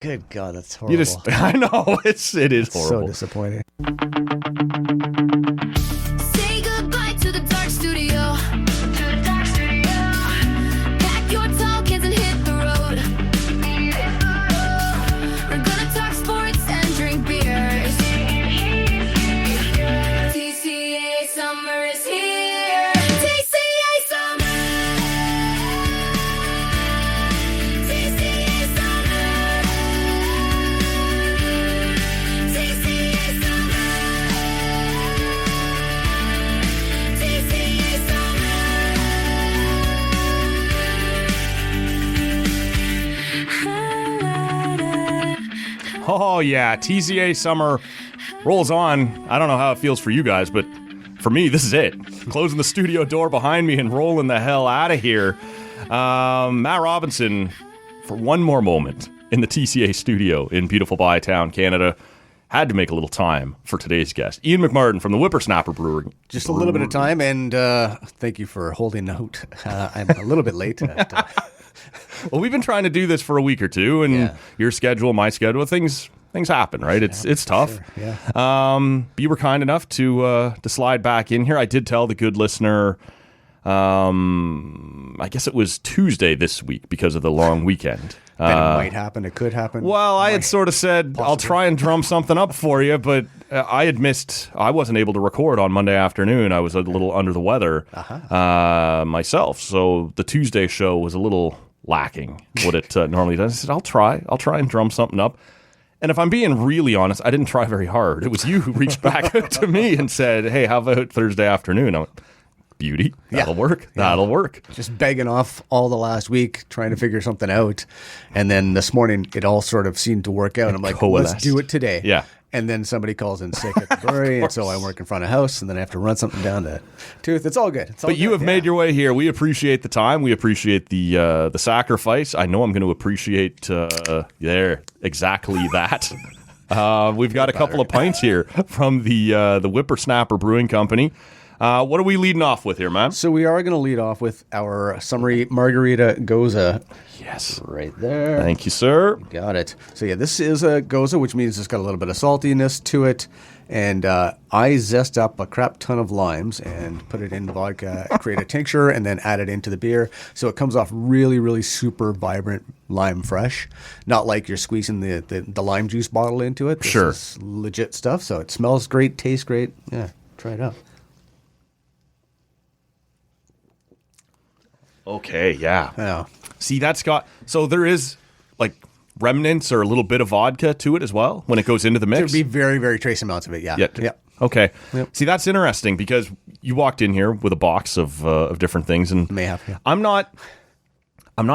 Good God, that's horrible. I know, it is horrible. So disappointing. Say goodbye to the dark studio. Pack your tall cans and hit the road. We're gonna talk sports and drink beers. TCA summer is here. TCA summer. TCA summer. TCA summer. TCA summer. Oh, yeah. TCA summer rolls on. I don't know how it feels for you guys, but for me, this is it. Closing the studio door behind me and rolling the hell out of here. Matt Robinson, for one more moment in the TCA studio in beautiful Bytown, Canada, had to make a little time for today's guest. Ian McMartin from the SNAPR Brewery. Just a little bit of time, and thank you for holding out. I'm a little bit late. Well, we've been trying to do this for a week or two, and your schedule, my schedule, things happen, right? It's tough. Sure, yeah. But you were kind enough to slide back in here. I did tell the good listener, I guess it was Tuesday this week because of the long weekend. Then it might happen. It could happen. Well, I had sort of said, I'll try and drum something up for you, but I wasn't able to record on Monday afternoon. I was a little under the weather myself. So the Tuesday show was a little lacking what it normally does. I said, I'll try and drum something up. And if I'm being really honest, I didn't try very hard. It was you who reached back to me and said, hey, how about Thursday afternoon? I went, beauty. That'll work. Yeah. That'll work. Just begging off all the last week, trying to figure something out. And then this morning, it all sort of seemed to work out. I'm like, let's do it today. Yeah. And then somebody calls in sick at the brewery, and so I work in front of house, and then I have to run something down to Tooth. It's all good. But you have made your way here. We appreciate the time. We appreciate the sacrifice. I know I'm going to appreciate exactly that. We've got a couple of pints here from the WHIPR Brewing Company. What are we leading off with here, man? So we are going to lead off with our summery margarita Goza. Yes. Right there. Thank you, sir. Got it. So yeah, this is a Goza, which means it's got a little bit of saltiness to it. And I zest up a crap ton of limes and put it in the vodka, create a tincture, and then add it into the beer. So it comes off really, really super vibrant lime fresh. Not like you're squeezing the lime juice bottle into it. This is legit stuff. So it smells great, tastes great. Yeah, try it out. Okay, yeah. Yeah. See, so there is like remnants or a little bit of vodka to it as well when it goes into the mix? There'd be very, very trace amounts of it, yeah. Yep. Okay. Yep. See, that's interesting because you walked in here with a box of different things. And may have, yeah. I'm not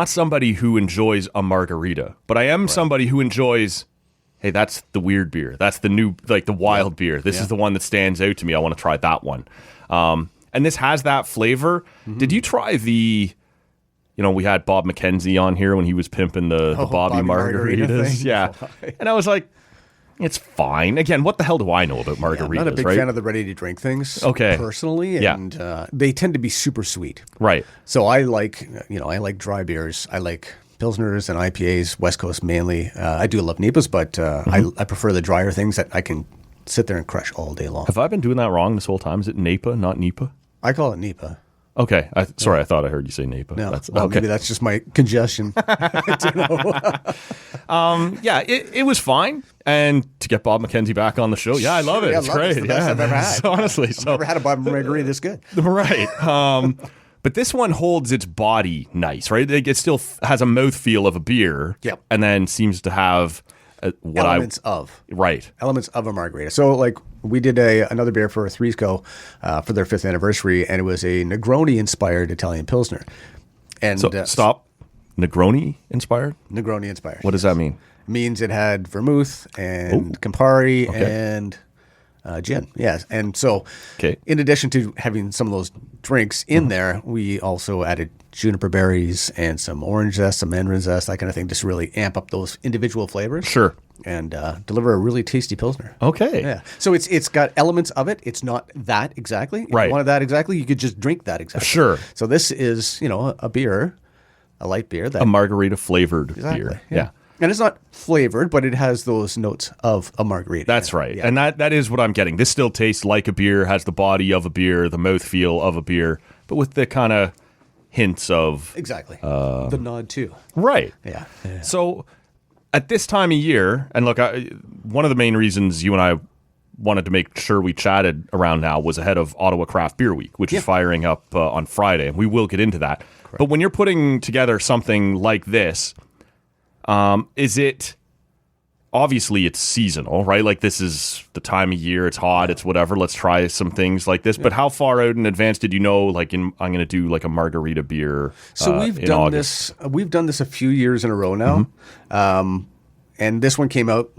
somebody who enjoys a margarita, but I am somebody who enjoys, hey, that's the weird beer. That's the new, like the wild beer. This is the one that stands out to me. I want to try that one. And this has that flavor. Mm-hmm. Did you try we had Bob McKenzie on here when he was pimping the Bobby margaritas. Yeah. And I was like, it's fine. Again, what the hell do I know about margaritas? I'm not a big fan of the ready-to-drink things personally. And they tend to be super sweet. Right. So I like dry beers. I like Pilsners and IPAs, West Coast mainly. I do love NEPAs, but I prefer the drier things that I can sit there and crush all day long. Have I been doing that wrong this whole time? Is it NEPA, not NEPA? I call it NEPA. Okay. Sorry, I thought I heard you say NEPA. No, maybe that's just my congestion. It was fine. And to get Bob McKenzie back on the show, I love it. It's great. It's the best I've ever had. Honestly. I've never had a Bob margarita this good. Right. But this one holds its body nice, right? It still has a mouthfeel of a beer. Yep. And then seems to have elements of a margarita. So like we did another beer for Threesco for their 5th anniversary, and it was a Negroni inspired Italian Pilsner. And stop. Negroni inspired? Negroni inspired. What does that mean? It means it had vermouth and Campari and gin. Yes. And so in addition to having some of those drinks in there, we also added juniper berries and some orange zest, some mandarin zest, that kind of thing, just really amp up those individual flavors. Sure. And deliver a really tasty Pilsner. Okay. Yeah. So it's got elements of it. It's not that exactly. If you wanted that exactly, you could just drink that exactly. Sure. So this is, a beer, a light beer. A margarita flavored beer. Yeah. And it's not flavored, but it has those notes of a margarita. That's right. Yeah. And that is what I'm getting. This still tastes like a beer, has the body of a beer, the mouthfeel of a beer, but with the kind of hints of... Exactly. The nod, too. Right. Yeah. So at this time of year, and look, one of the main reasons you and I wanted to make sure we chatted around now was ahead of Ottawa Craft Beer Week, which is firing up on Friday, and we will get into that. Correct. But when you're putting together something like this... is it, obviously it's seasonal, right? Like this is the time of year, it's hot, it's whatever, let's try some things like this. But how far out in advance did you know, like I'm going to do like a margarita beer So we've done August? we've done this a few years in a row now. And this one came out,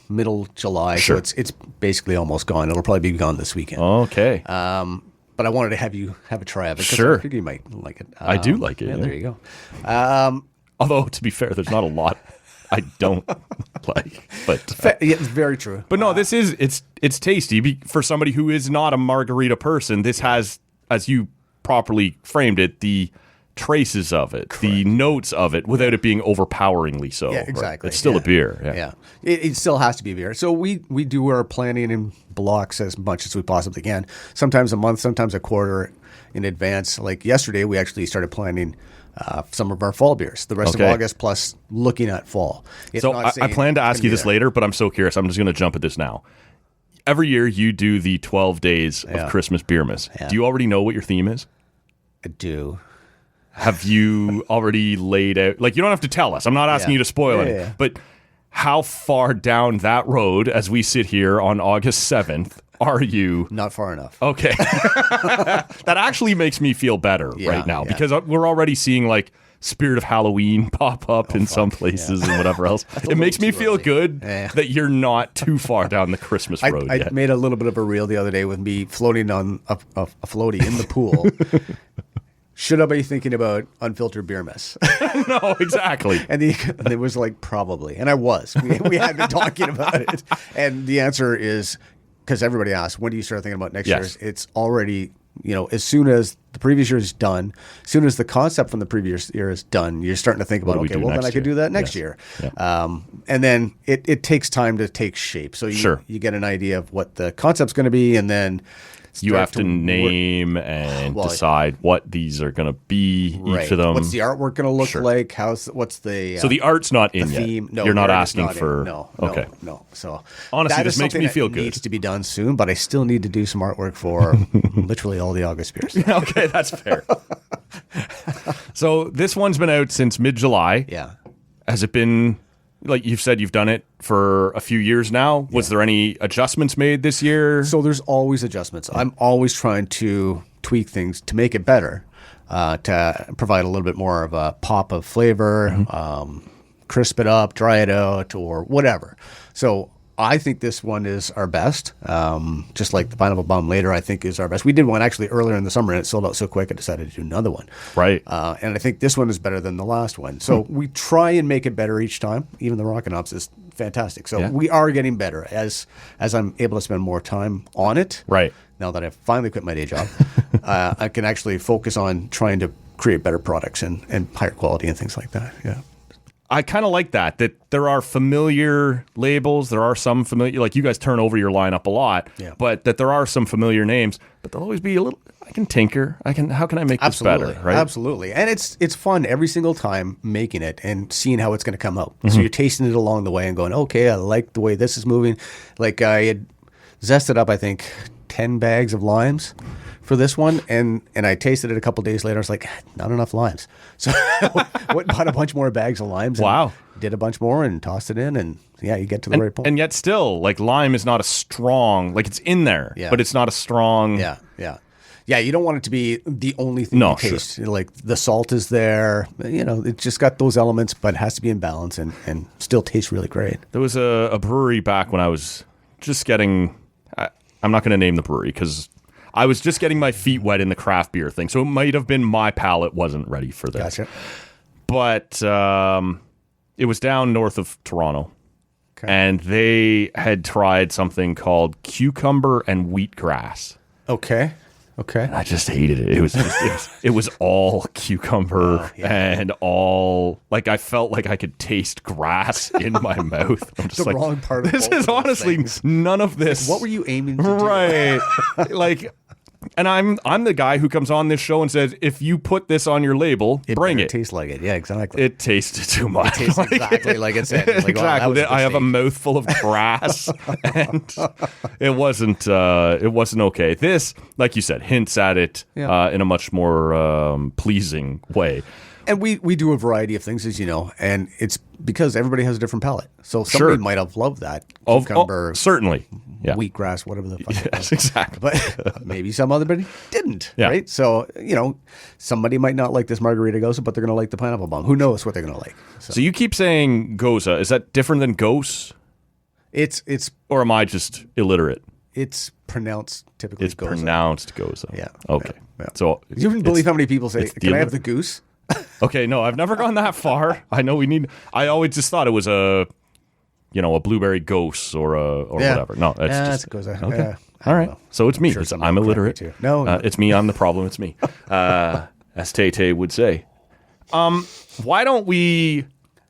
middle July. Sure. So it's basically almost gone. It'll probably be gone this weekend. Okay. But I wanted to have you have a try of it. 'Cause Sure. I figured you might like it. I do like it. Yeah, Yeah. there you go. Although, to be fair, there's not a lot I don't like. But Yeah, it's very true. But no, this is it's tasty for somebody who is not a margarita person. This has, as you properly framed it, the traces of it, the notes of it, without it being overpoweringly so. Yeah, right? exactly. It's still a beer. Yeah. It still has to be a beer. So we do our planning in blocks as much as we possibly can. Sometimes a month, sometimes a quarter in advance. Like yesterday, we actually started planning some of our fall beers, the rest of August, plus looking at fall. It's So not I saying plan to it's ask gonna you be this there. later, but I'm so curious. I'm just going to jump at this now. Every year you do the 12 days of Christmas Beermas. Yeah. Do you already know what your theme is? I do. Have you already laid out? Like, you don't have to tell us. I'm not asking you to spoil it. Yeah. But how far down that road, as we sit here on August 7th, are you? Not far enough. Okay. That actually makes me feel better right now because we're already seeing like Spirit of Halloween pop up in some places and whatever else. It makes me feel good that you're not too far down the Christmas road I yet. made a little bit of a reel the other day with me floating on a floaty in the pool. Should I be thinking about unfiltered beer mess? No, exactly. And it was like, probably. And I was. We had been talking about it. And the answer is, because everybody asks, when do you start thinking about next year's? It's already, as soon as the previous year is done, as soon as the concept from the previous year is done, you're starting to think about, What do we okay, do well, then next I could year? do that next year. And then it takes time to take shape. So you get an idea of what the concept's going to be, and then You have to name and decide what these are going to be, each of them. What's the artwork going to look like? What's the So the art's not in the yet. theme? No, you're not the art is asking not in. for. No. So honestly, that this is makes me something feel that good. Needs to be done soon, but I still need to do some artwork for literally all the August beers. Okay, that's fair. So this one's been out since mid-July. Yeah. Has it been, like you've said, you've done it for a few years now? Was there any adjustments made this year? So there's always adjustments. I'm always trying to tweak things to make it better, to provide a little bit more of a pop of flavor, crisp it up, dry it out, or whatever. So I think this one is our best. Just like the Pineapple Bomb later, I think is our best. We did one actually earlier in the summer, and it sold out so quick, I decided to do another one. Right. And I think this one is better than the last one. So we try and make it better each time. Even the Rockin' Hops is fantastic. So we are getting better as I'm able to spend more time on it. Right. Now that I've finally quit my day job, I can actually focus on trying to create better products and higher quality and things like that. Yeah. I kind of like that there are familiar labels. There are some familiar, like you guys turn over your lineup a lot, but that there are some familiar names, but there'll always be a little, I can tinker. How can I make this better? Right. Absolutely. And it's fun every single time making it and seeing how it's going to come out. So you're tasting it along the way and going, okay, I like the way this is moving. Like I had zested up, I think, 10 bags of limes for this one, and I tasted it a couple days later. I was like, not enough limes. So I went and bought a bunch more bags of limes. Wow. Did a bunch more and tossed it in, and you get to the right point. And yet still, like lime is not a strong, like it's in there, but it's not a strong. Yeah, you don't want it to be the only thing you taste. Like the salt is there, it's just got those elements, but it has to be in balance and still tastes really great. There was a brewery back when I was just getting, I'm not going to name the brewery because I was just getting my feet wet in the craft beer thing. So it might have been my palate wasn't ready for this. Gotcha. But it was down north of Toronto. Okay. And they had tried something called cucumber and wheatgrass. Okay. Okay. And I just hated it. It was all cucumber and all like I felt like I could taste grass in my mouth. I'm just The like, wrong part of this both is of those honestly things. none of this. What were you aiming to do? Right. Like, and I'm the guy who comes on this show and says, if you put this on your label, bring better it. Taste like it. Yeah, exactly. It tasted too much. Tastes exactly like it said. It's like, wow, that was exactly. a I have a mistake. mouthful of grass, and it wasn't okay. This, like you said, hints at it in a much more pleasing way. And we do a variety of things, as you know, and it's because everybody has a different palate. So somebody Sure. might have loved that Oh, cucumber, certainly. Yeah. wheatgrass, whatever the fuck. Yes, exactly. But maybe some other didn't, Yeah. right? So, somebody might not like this margarita goza, but they're going to like the pineapple bomb. Who knows what they're going to like? So you keep saying goza. Is that different than gose? It's Or am I just illiterate? it's pronounced typically It's goza. pronounced goza. Yeah. Okay. Yeah. So You wouldn't believe how many people say, it's the "Can I have alliter- the goose?" Okay, no, I've never gone that far. I know I always just thought it was a blueberry gose or whatever. No, it's Yeah, just it's goza. Okay. Yeah, I All don't right. know. So it's me. Sure, some I'm will correct me illiterate. too. No, no. It's me. I'm the problem. It's me. As Tay would say. Why don't we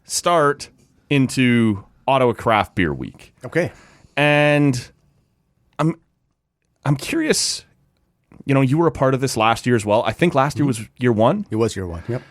start into Ottawa Craft Beer Week? Okay. And I'm curious. You were a part of this last year as well. I think last year was year one. It was year one. Yep.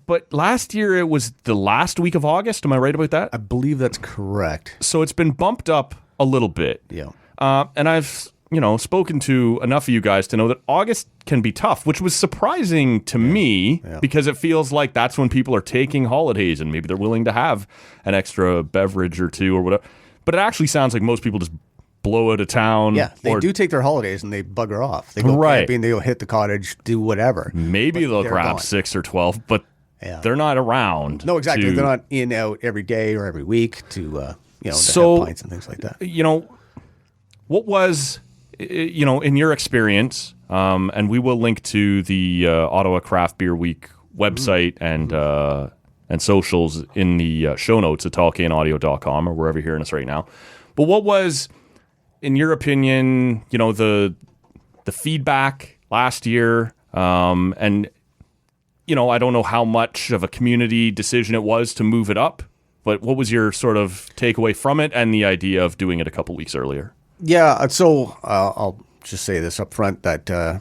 But last year it was the last week of August. Am I right about that? I believe that's correct. So it's been bumped up a little bit. Yeah. And I've, spoken to enough of you guys to know that August can be tough, which was surprising to me because it feels like that's when people are taking holidays and maybe they're willing to have an extra beverage or two or whatever. But it actually sounds like most people just blow out of town. Yeah, they or do take their holidays and they bugger off. They go Right. camping, they go hit the cottage, do whatever. maybe But they'll they're grab gone. 6 or 12, but Yeah. they're not around. No, exactly. to- They're not in out every day or every week to to So- have pints and things like that. What was, in your experience, and we will link to the Ottawa Craft Beer Week website and socials in the show notes at talkanaudio.com or wherever you're hearing us right now. But what was, in your opinion, the feedback last year, and I don't know how much of a community decision it was to move it up, but what was your sort of takeaway from it and the idea of doing it a couple weeks earlier? Yeah, so I'll just say this up front that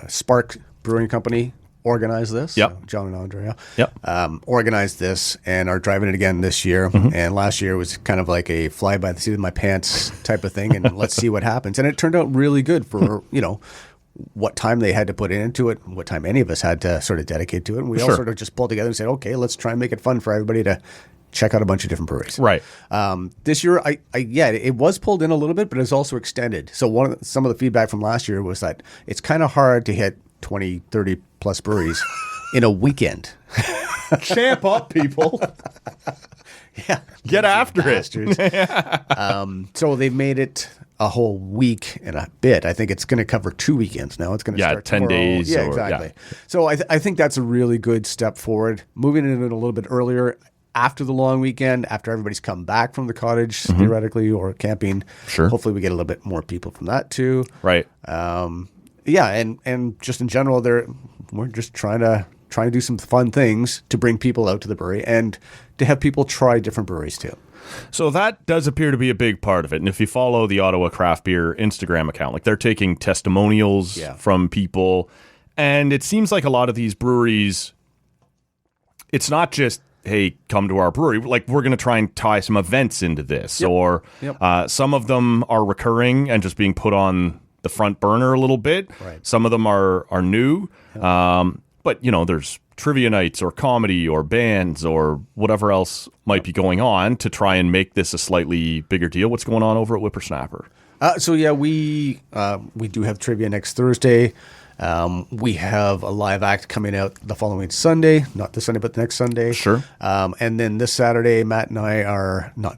Spark Brewing Company organized this. Yep. John and Andrea. Yep. Organized this and are driving it again this year. Mm-hmm. And last year was kind of like a fly by the seat of my pants type of thing. And let's see what happens. And it turned out really good for, what time they had to put into it, what time any of us had to sort of dedicate to it. And we all Sure. sort of just pulled together and said, okay, let's try and make it fun for everybody to check out a bunch of different breweries. Right. This year, it was pulled in a little bit, but it's also extended. So some of the feedback from last year was that it's kind of hard to hit 20, 30 plus breweries in a weekend. Champ up, people. Yeah. Get after Bastards. So they made it a whole week and a bit. I think it's going to cover 2 weekends now. It's going to start 10 tomorrow. days Yeah, or- exactly. yeah. So I think that's a really good step forward. Moving it in a little bit earlier after the long weekend, after everybody's come back from the cottage, theoretically, or camping. Sure. Hopefully we get a little bit more people from that too. Right. Yeah, and just in general, we're just trying to do some fun things to bring people out to the brewery and to have people try different breweries too. So that does appear to be a big part of it. And if you follow the Ottawa Craft Beer Instagram account, like they're taking testimonials from people. And it seems like a lot of these breweries, it's not just, hey, come to our brewery. Like, we're going to try and tie some events into this. Or some of them are recurring and just being put on the front burner a little bit. Right. Some of them are new. But, there's trivia nights or comedy or bands or whatever else might be going on to try and make this a slightly bigger deal. What's going on over at WHIPR SNAPR? We do have trivia next Thursday. We have a live act coming out the following Sunday, not this Sunday, but the next Sunday. Sure. And then this Saturday, Matt and I are not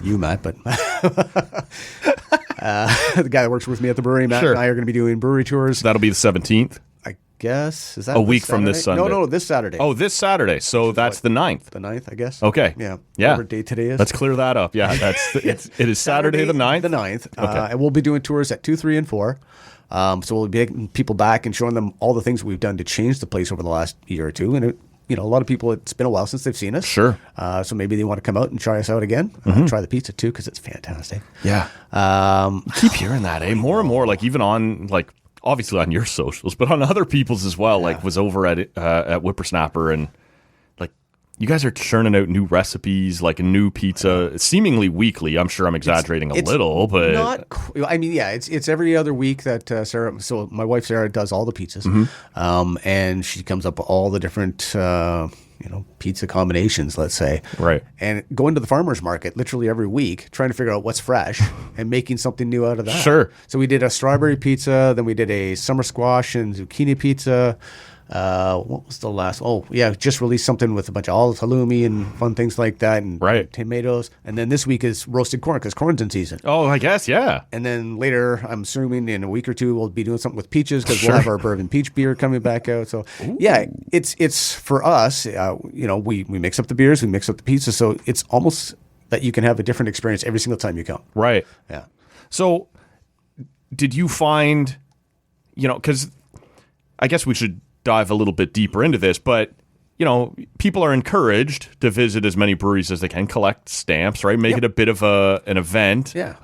you, Matt, but the guy that works with me at the brewery. Matt Sure. and I are going to be doing brewery tours. That'll be the 17th. I guess is that A this week from this Saturday? Sunday. No, this Saturday. Oh, this Saturday. So that's the 9th. the 9th, I guess. Okay. Yeah. Yeah. Whatever date today is. Let's clear that up. Yeah, it is Saturday the 9th. The 9th. Okay. And we'll be doing tours at 2, 3, and 4. So we'll be taking people back and showing them all the things we've done to change the place over the last year or two. And a lot of people, it's been a while since they've seen us. Sure. So maybe they want to come out and try us out again. Try the pizza too, because it's fantastic. Yeah. Keep hearing that, eh? More and more, like even on like obviously on your socials, but on other people's as well. Like was over at WHIPR SNAPR, and like you guys are churning out new recipes, like a new pizza, seemingly weekly. I'm sure I'm exaggerating a little, but not. I mean, yeah, it's every other week that Sarah. So my wife Sarah does all the pizzas, and she comes up with all the different pizza combinations, let's say. Right. And going to the farmer's market literally every week, trying to figure out what's fresh and making something new out of that. Sure. So we did a strawberry pizza, then we did a summer squash and zucchini pizza. What was the last? Oh, yeah, just released something with a bunch of olive halloumi and fun things like that, and tomatoes. And then this week is roasted corn because corn's in season. Oh, I guess, yeah. And then later, I'm assuming in a week or two, we'll be doing something with peaches because we'll have our bourbon peach beer coming back out. So, yeah, it's for us. We mix up the beers, we mix up the pizza, so it's almost that you can have a different experience every single time you come. Right. Yeah. So, did you find, because I guess we should dive a little bit deeper into this, but people are encouraged to visit as many breweries as they can, collect stamps, right? Make it a bit of an event. Yeah.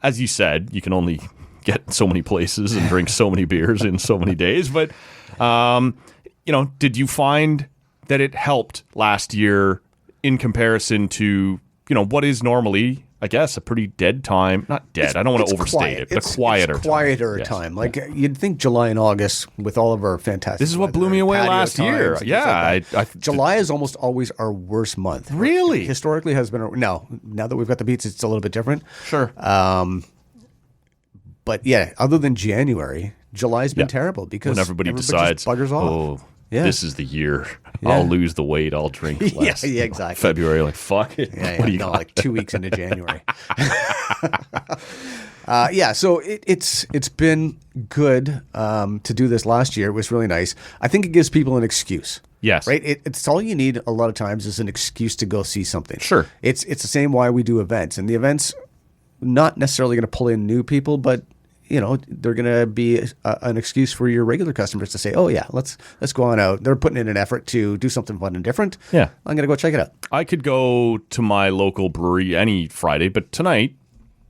As you said, you can only get so many places and drink so many beers in so many days. But did you find that it helped last year in comparison to what is normally, I guess, a pretty dead time? Not dead. I don't want to overstate it, but a quieter time. Like you'd think July and August with all of our fantastic. This is what blew me away last year. Yeah, July is almost always our worst month. Really, historically has been. Now that we've got the beats, it's a little bit different. Sure. But yeah, other than January, July's been terrible because when everybody decides, buggers off. Oh, this is the year. I'll lose the weight. I'll drink less. Yeah, exactly. February, like fuck it. What do you got? Like 2 weeks into January. So it's been good to do this last year. It was really nice. I think it gives people an excuse. Yes. Right? It's all you need a lot of times is an excuse to go see something. Sure. It's the same why we do events. And the events not necessarily going to pull in new people, but they're going to be an excuse for your regular customers to say, oh, yeah, let's go on out. They're putting in an effort to do something fun and different. Yeah. I'm going to go check it out. I could go to my local brewery any Friday, but tonight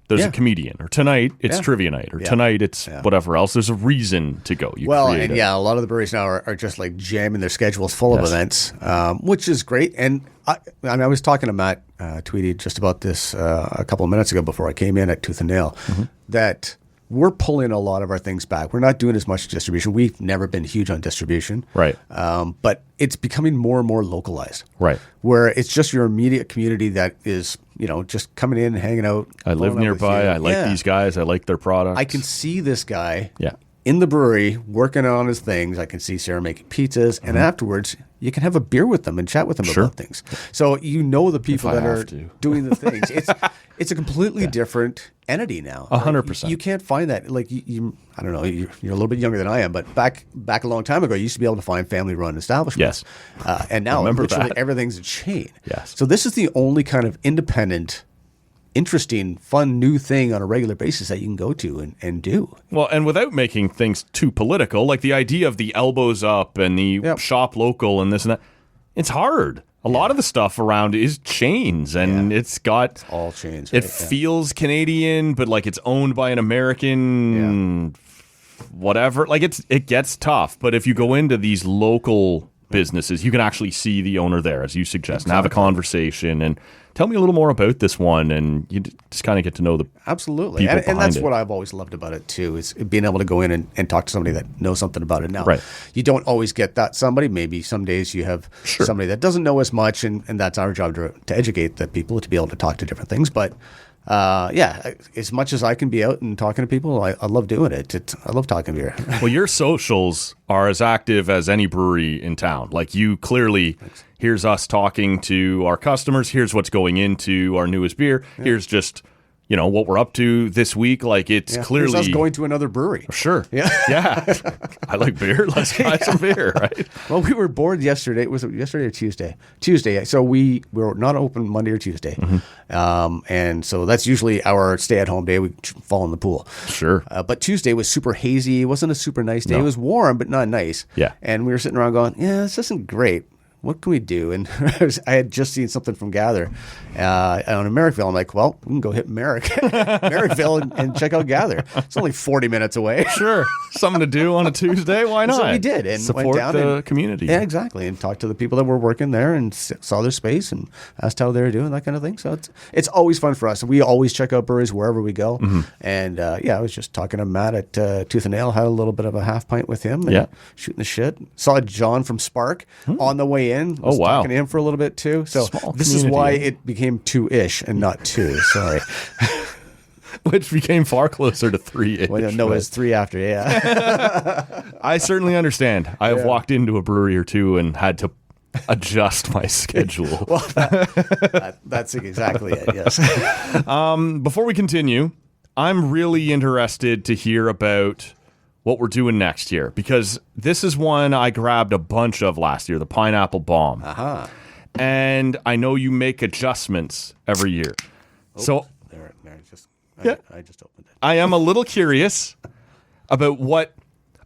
there's a comedian, or tonight it's trivia night, or tonight it's whatever else. There's a reason to go. A lot of the breweries now are just like jamming their schedules full of events, which is great. And I was talking to Matt Tweedy just about this a couple of minutes ago before I came in at Tooth and Nail, that we're pulling a lot of our things back. We're not doing as much distribution. We've never been huge on distribution. Right. But it's becoming more and more localized. Right. Where it's just your immediate community that is, just coming in and hanging out. I live nearby. I like these guys. I like their products. I can see this guy Yeah. in the brewery working on his things. I can see Sarah making pizzas. And afterwards, you can have a beer with them and chat with them about things. So the people that are doing the things. It's a completely different entity now. 100%. You can't find that. Like you I don't know. You're a little bit younger than I am, but back a long time ago, you used to be able to find family-run establishments. Yes. And now literally that. everything's a chain. Yes. So this is the only kind of independent, interesting, fun, new thing on a regular basis that you can go to and do. Well, and without making things too political, like the idea of the elbows up and the shop local and this and that, it's hard. A lot of the stuff around is chains, and it's all chains. It feels Canadian, but like it's owned by an American, whatever. Like it gets tough. But if you go into these local businesses, you can actually see the owner there, as you suggest, and have a conversation and tell me a little more about this one, and you just kind of get to know the absolutely. And that's what I've always loved about it too, is being able to go in and talk to somebody that knows something about it. Now, you don't always get that somebody. Maybe some days you have somebody that doesn't know as much, and that's our job to educate the people to be able to talk to different things. But as much as I can be out and talking to people, I love doing it. I love talking beer. Well, your socials are as active as any brewery in town. Like you clearly, here's us talking to our customers. Here's what's going into our newest beer. Here's just, what we're up to this week. Like it's clearly Here's us going to another brewery. Sure. Yeah. Yeah. I like beer. Let's try some beer, right? Well, we were bored yesterday. Was it yesterday or Tuesday? Tuesday. So we were not open Monday or Tuesday. And so that's usually our stay-at-home day. We fall in the pool. Sure. But Tuesday was super hazy. It wasn't a super nice day. No. It was warm, but not nice. Yeah. And we were sitting around going, this isn't great. What can we do? And I had just seen something from Gather on Merrickville. I'm like, well, we can go hit Merrickville and check out Gather. It's only 40 minutes away. Sure. Something to do on a Tuesday. Why not? So we did. And support went down the community. Yeah, exactly. And talked to the people that were working there and saw their space and asked how they were doing, that kind of thing. So it's always fun for us. We always check out breweries wherever we go. And I was just talking to Matt at Tooth and Nail, had a little bit of a half pint with him and shooting the shit. Saw John from Spark on the way in. Oh, wow. Talking to him for a little bit too. So Small this is community. why it became 2-ish and not 2. Sorry. Which became far closer to 3-ish. Well, no, it's 3 after. Yeah. I certainly understand. I have walked into a brewery or two and had to adjust my schedule. Well, that's exactly it. Yes. Before we continue, I'm really interested to hear about what we're doing next year, because this is one I grabbed a bunch of last year, the Pineapple Bomb. And I know you make adjustments every year. So There, I just opened it. I am a little curious about what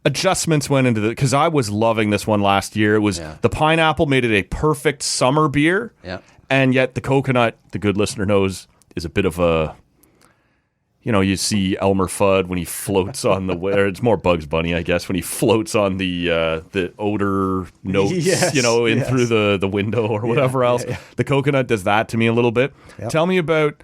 adjustments went into because I was loving this one last year. It was the pineapple made it a perfect summer beer. Yeah. And yet the coconut, the good listener knows, is a bit of a, you see Elmer Fudd when he floats on the or it's more Bugs Bunny, I guess, when he floats on the odor notes, in through the window or whatever else. Yeah. The coconut does that to me a little bit. Yep. Tell me about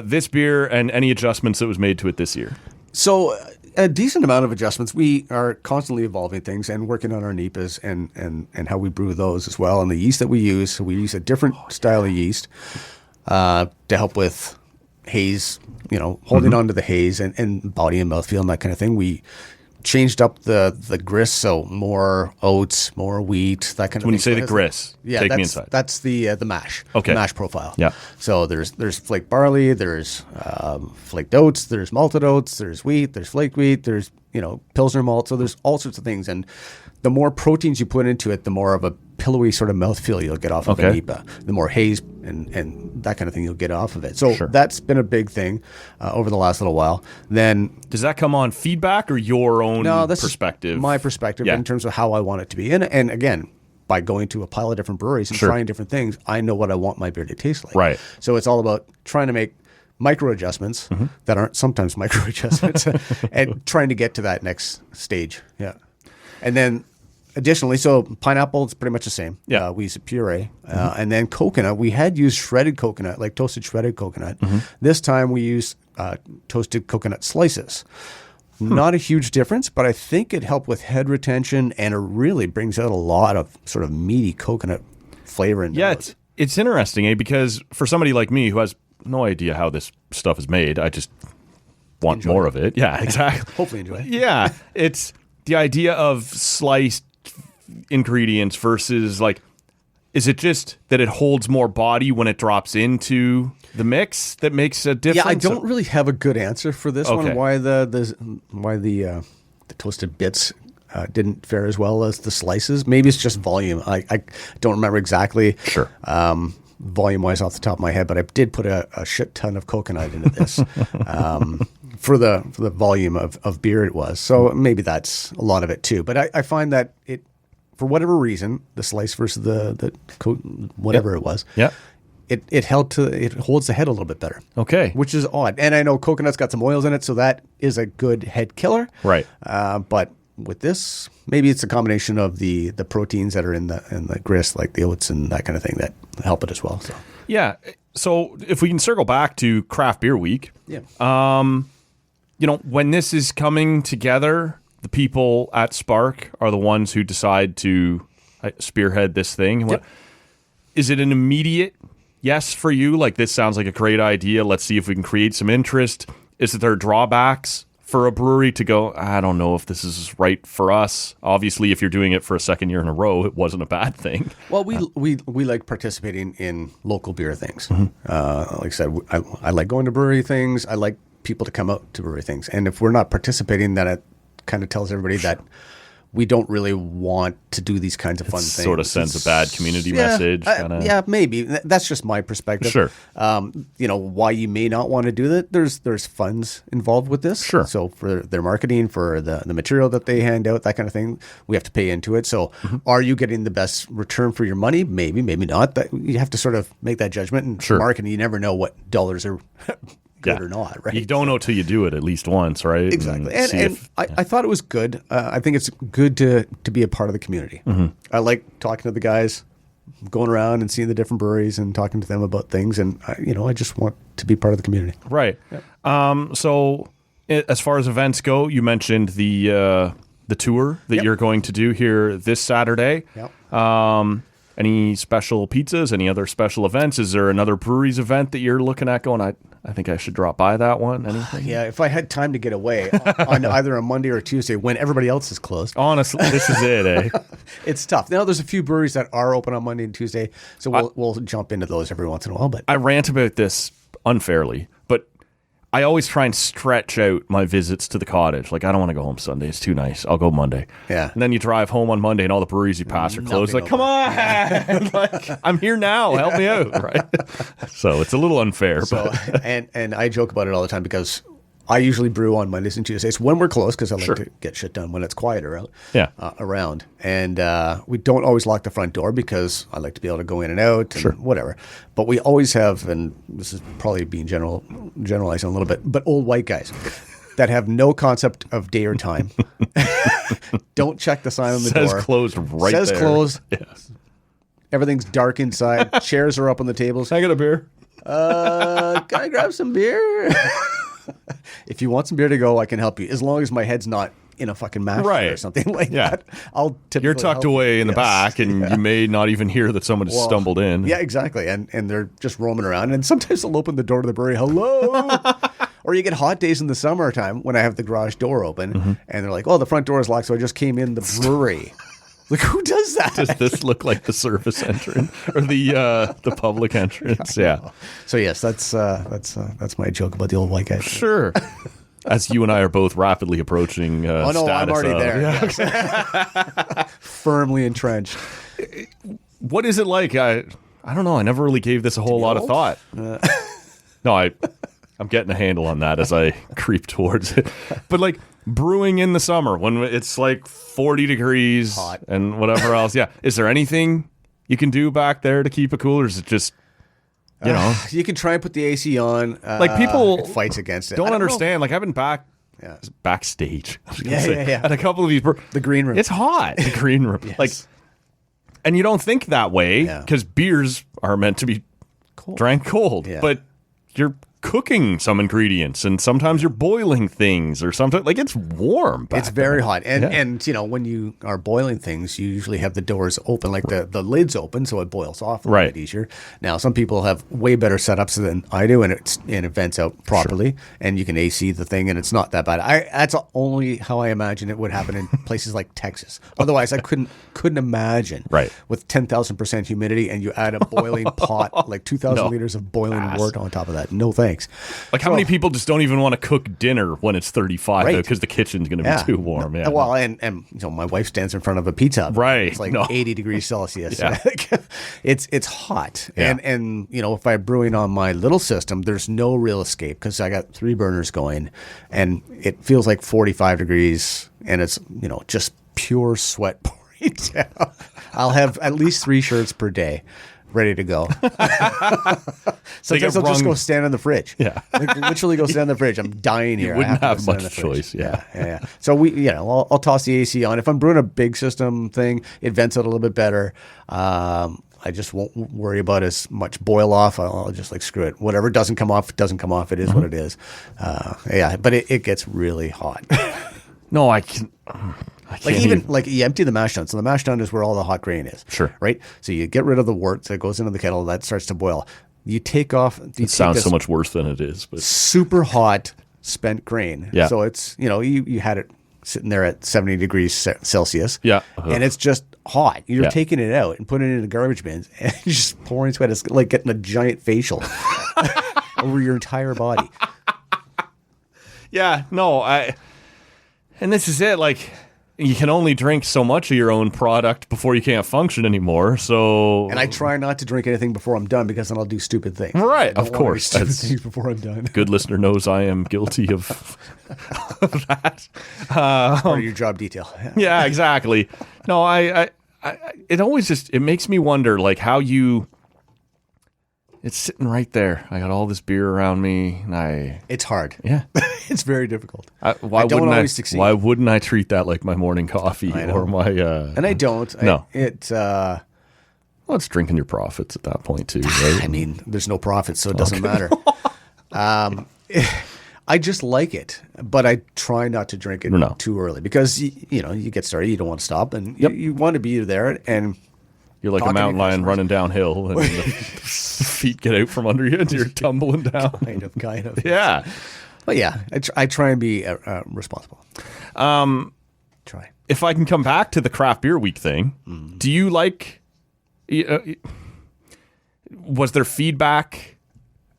this beer and any adjustments that was made to it this year. So a decent amount of adjustments. We are constantly evolving things and working on our NEPAs and how we brew those as well. And the yeast that we use, so we use a different style of yeast to help with haze, holding on to the haze and body and mouthfeel and that kind of thing. We changed up the grist, so more oats, more wheat, that kind of thing. When you say the grist, take me inside. That's the mash, okay. The mash profile. Yeah. So there's flake barley, there's flaked oats, there's malted oats, there's wheat, there's flake wheat, there's Pilsner malt. So there's all sorts of things, and the more proteins you put into it, the more of a pillowy sort of mouthfeel you'll get off of an IPA. The more haze and that kind of thing you'll get off of it. So that's been a big thing over the last little while. Then does that come on feedback or your own perspective? My perspective in terms of how I want it to be. And again, by going to a pile of different breweries and trying different things, I know what I want my beer to taste like. Right. So it's all about trying to make micro adjustments that aren't sometimes micro adjustments and trying to get to that next stage. Yeah. And then additionally, so pineapple is pretty much the same. Yeah. We use a puree. And then coconut, we had used shredded coconut, like toasted shredded coconut. This time we used toasted coconut slices. Not a huge difference, but I think it helped with head retention, and it really brings out a lot of sort of meaty coconut flavor in there. Yeah, it's interesting, because for somebody like me who has no idea how this stuff is made, I just want more of it. Yeah, exactly. Hopefully enjoy it. Yeah, it's the idea of sliced ingredients versus is it just that it holds more body when it drops into the mix that makes a difference? Yeah, I don't really have a good answer for this one. Why the toasted bits didn't fare as well as the slices? Maybe it's just volume. I don't remember exactly. Sure. Volume-wise off the top of my head, but I did put a shit ton of coconut into this for the volume of beer it was. So maybe that's a lot of it too. But I find that it, for whatever reason, the slice versus the whatever it was, it holds the head a little bit better. Okay. Which is odd. And I know coconut's got some oils in it, so that is a good head killer. Right. But with this, maybe it's a combination of the proteins that are in the grist, like the oats and that kind of thing, that help it as well. So yeah. So if we can circle back to Craft Beer Week, when this is coming together, the people at Spark are the ones who decide to spearhead this thing. Yep. Is it an immediate yes for you? Like, this sounds like a great idea. Let's see if we can create some interest. Is there drawbacks for a brewery to go, I don't know if this is right for us. Obviously, if you're doing it for a second year in a row, it wasn't a bad thing. Well, we like participating in local beer things. Like I said, I like going to brewery things. I like people to come out to brewery things. And if we're not participating, then it kind of tells everybody that we don't really want to do these kinds of fun things. Sort of sends a bad community message. Yeah, maybe. That's just my perspective. Sure. Why you may not want to do that, there's funds involved with this. Sure. So for their marketing, for the material that they hand out, that kind of thing, we have to pay into it. So are you getting the best return for your money? Maybe, maybe not. You have to sort of make that judgment. And Sure. marketing, you never know what dollars are good or not, right? You don't know till you do it at least once, right? Exactly. And I thought it was good. I think it's good to be a part of the community. I like talking to the guys, going around and seeing the different breweries and talking to them about things. And, I just want to be part of the community. Right. So as far as events go, you mentioned the tour that you're going to do here this Saturday. Yep. Any special pizzas? Any other special events? Is there another breweries event that you're looking at going, I think I should drop by that one? Anything? Yeah, if I had time to get away on either a Monday or a Tuesday when everybody else is closed. Honestly, this is it, eh? It's tough. Now, there's a few breweries that are open on Monday and Tuesday, so we'll jump into those every once in a while. But I rant about this unfairly, but I always try and stretch out my visits to the cottage. Like, I don't want to go home Sunday. It's too nice. I'll go Monday. Yeah. And then you drive home on Monday and all the breweries you pass are closed. Like, come on. Like, I'm here now. Help me out. Right. So it's a little unfair. So, and I joke about it all the time because I usually brew on Mondays and Tuesdays when we're closed because I like to get shit done when it's quieter out around. And we don't always lock the front door because I like to be able to go in and out and whatever. But we always have, and this is probably being generalizing a little bit, but old white guys that have no concept of day or time. Don't check the sign on the door. Says closed right Says there. closed. Yes. Everything's dark inside. Chairs are up on the tables. Can I get a beer? Can I grab some beer? If you want some beer to go, I can help you. As long as my head's not in a fucking mash or something like that. I'll typically You're tucked away in the back, and you may not even hear that someone has stumbled in. Yeah, exactly. And they're just roaming around. And sometimes they'll open the door to the brewery. Hello. Or you get hot days in the summertime when I have the garage door open, and they're like, "Oh, the front door is locked, so I just came in the brewery." Like, who does that? Does this look like the service entrance or the public entrance? Yeah. So yes, that's my joke about the old white guy. Sure. As you and I are both rapidly approaching oh no, I'm already there. Yes. Firmly entrenched. What is it like? I don't know. I never really gave this a whole lot of thought. No, I'm getting a handle on that as I creep towards it. But like brewing in the summer when it's like 40 degrees hot and whatever else. Yeah. Is there anything you can do back there to keep it cool, or is it just, you can try and put the AC on. Like people it fights against it. Don't understand. Like I've been backstage. At a couple of these. The green room. It's hot. The green room. Yes. Like, and you don't think that way because beers are meant to be drank cold. Yeah. But you're cooking some ingredients, and sometimes you're boiling things, or sometimes like it's warm. It's very hot, and when you are boiling things, you usually have the doors open, like the lids open, so it boils off a little bit easier. Now, some people have way better setups than I do, and it vents out properly, and you can AC the thing, and it's not that bad. That's only how I imagine it would happen in places like Texas. Otherwise, I couldn't imagine. Right. With 10,000% humidity, and you add a boiling pot, like 2,000 liters of boiling water on top of that. No thanks. Like how many people just don't even want to cook dinner when it's 35 because the kitchen's going to be too warm. Yeah. Well, and my wife stands in front of a pizza oven. Right. It's like 80 degrees Celsius. Yeah. It's hot. Yeah. And if I'm brewing on my little system, there's no real escape because I got 3 burners going, and it feels like 45 degrees, and it's just pure sweat pouring down. I'll have at least 3 shirts per day ready to go. Sometimes I'll just go stand in the fridge. Yeah. Like, literally go stand in the fridge. I'm dying here. You wouldn't I have much choice. Yeah. So I'll toss the AC on. If I'm brewing a big system thing, it vents out a little bit better. I just won't worry about as much boil off. I'll just screw it. Whatever doesn't come off, doesn't come off. It is what it is. But it gets really hot. No, I can. You empty the mash tun. So the mash tun is where all the hot grain is. Sure. Right? So you get rid of the wort that goes into the kettle. That starts to boil. You take off. It sounds so much worse than it is. But super hot spent grain. Yeah. So it's, you had it sitting there at 70 degrees Celsius. Yeah. And it's just hot. You're Yeah. taking it out and putting it in the garbage bins and you're just pouring sweat. It's like getting a giant facial over your entire body. Yeah, no, and this is it. Like, you can only drink so much of your own product before you can't function anymore. So, And I try not to drink anything before I'm done because then I'll do stupid things. Right, I don't of wanna do course. stupid That's- things before I'm done. good listener knows I am guilty of that. Part of your job detail. Yeah, exactly. No, I it always it makes me wonder, like, how you. It's sitting right there. I got all this beer around me, and It's hard. yeah. It's very difficult. Why I don't wouldn't always succeed. Why wouldn't I treat that like my morning coffee I know. or my? And I don't. No. I Well, it's drinking your profits at that point too, right? mean, there's no profit, so it doesn't matter. I just like it, but I try not to drink it No. too early because, you get started, you don't want to stop, and Yep. you want to be there. And You're like a Talking to mountain lion customers. running downhill, and the feet get out from under you, and you're tumbling down. kind of. Yeah. But yeah, I try and be responsible. Try. If I can come back to the craft beer week thing, do you like? Was there feedback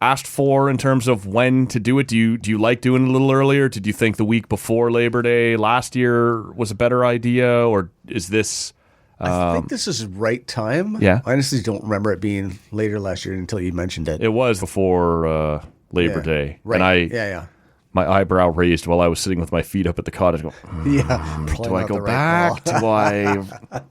asked for in terms of when to do it? Do you like doing it a little earlier? Did you think the week before Labor Day last year was a better idea, or is this? I think this is right time. Yeah. I honestly don't remember it being later last year until you mentioned it. It was before Labor Yeah. Day, Right. and I Yeah. my eyebrow raised while I was sitting with my feet up at the cottage. Going, Yeah. do I go back? Do I?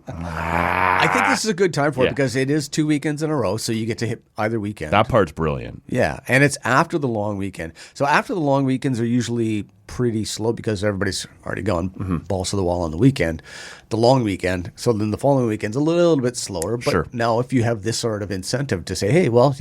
I think this is a good time for Yeah. it because it is 2 weekends in a row, so you get to hit either weekend. That part's brilliant. Yeah, and it's after the long weekend. So after the long weekends are usually pretty slow because everybody's already gone balls to the wall on the weekend, the long weekend. So then the following weekend's a little bit slower. But Sure. now if you have this sort of incentive to say, hey, well,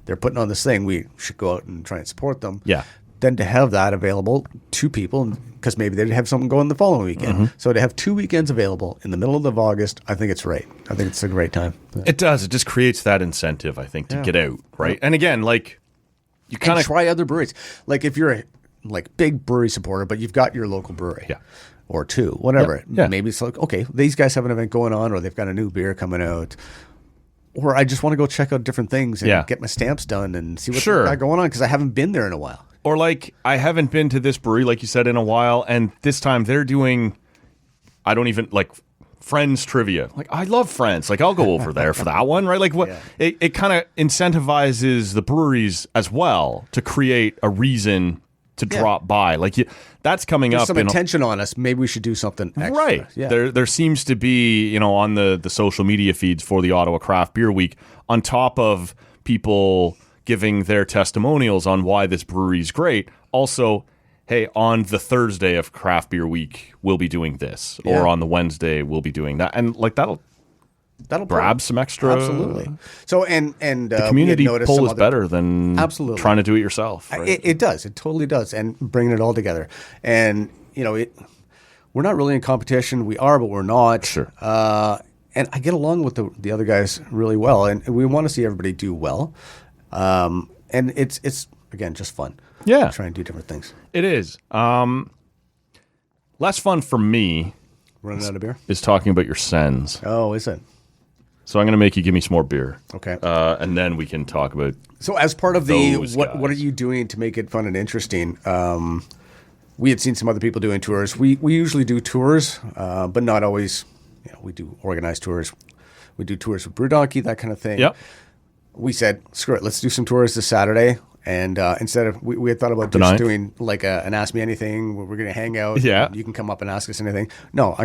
they're putting on this thing, we should go out and try and support them. Yeah. Then to have that available to people, because maybe they'd have something going the following weekend. So to have 2 weekends available in the middle of August, I think it's right. I think it's a great time. It does. It just creates that incentive, I think, to get out, right? And again, like, you kind And of try other breweries. Like if you're a big brewery supporter, but you've got your local brewery, Yeah. or two, whatever. Yeah. Maybe it's like, okay, these guys have an event going on, or they've got a new beer coming out, or I just want to go check out different things and Yeah. get my stamps done and see what's Sure. got going on because I haven't been there in a while. Or like, I haven't been to this brewery, like you said, in a while, and this time they're doing, I don't even, like, Friends trivia. Like, I love Friends. Like, I'll go over there for that one, right? Like, what Yeah. it kind of incentivizes the breweries as well to create a reason to drop by. Like, that's coming There's up some in attention on us. Maybe we should do something extra. Right. Yeah. There seems to be, on the social media feeds for the Ottawa Craft Beer Week, on top of people giving their testimonials on why this brewery is great, also, hey, on the Thursday of Craft Beer Week, we'll be doing this. Yeah. Or on the Wednesday, we'll be doing that. And, like, that'll That'll grab some extra. Absolutely. So and The community noticed pull some is other- better than Absolutely. trying to do it yourself. Right? It does. It totally does. And bringing it all together. And, we're not really in competition. We are, but we're not. Sure. And I get along with the other guys really well. And we want to see everybody do well. And it's again, just fun. Yeah. Try and do different things. It is. Less fun for me Running out of beer? is talking about your sends. Oh, is it? So I'm going to make you give me some more beer. Okay. And then we can talk about. So as part of the Those what are guys. you doing to make it fun and interesting? We had seen some other people doing tours. We usually do tours, but not always. We do organized tours. We do tours with Brew Donkey, that kind of thing. Yep. We said, screw it, let's do some tours this Saturday. And instead of we had thought about The just ninth? doing like an Ask Me Anything where we're going to hang out. Yeah. and you can come up and ask us anything. No,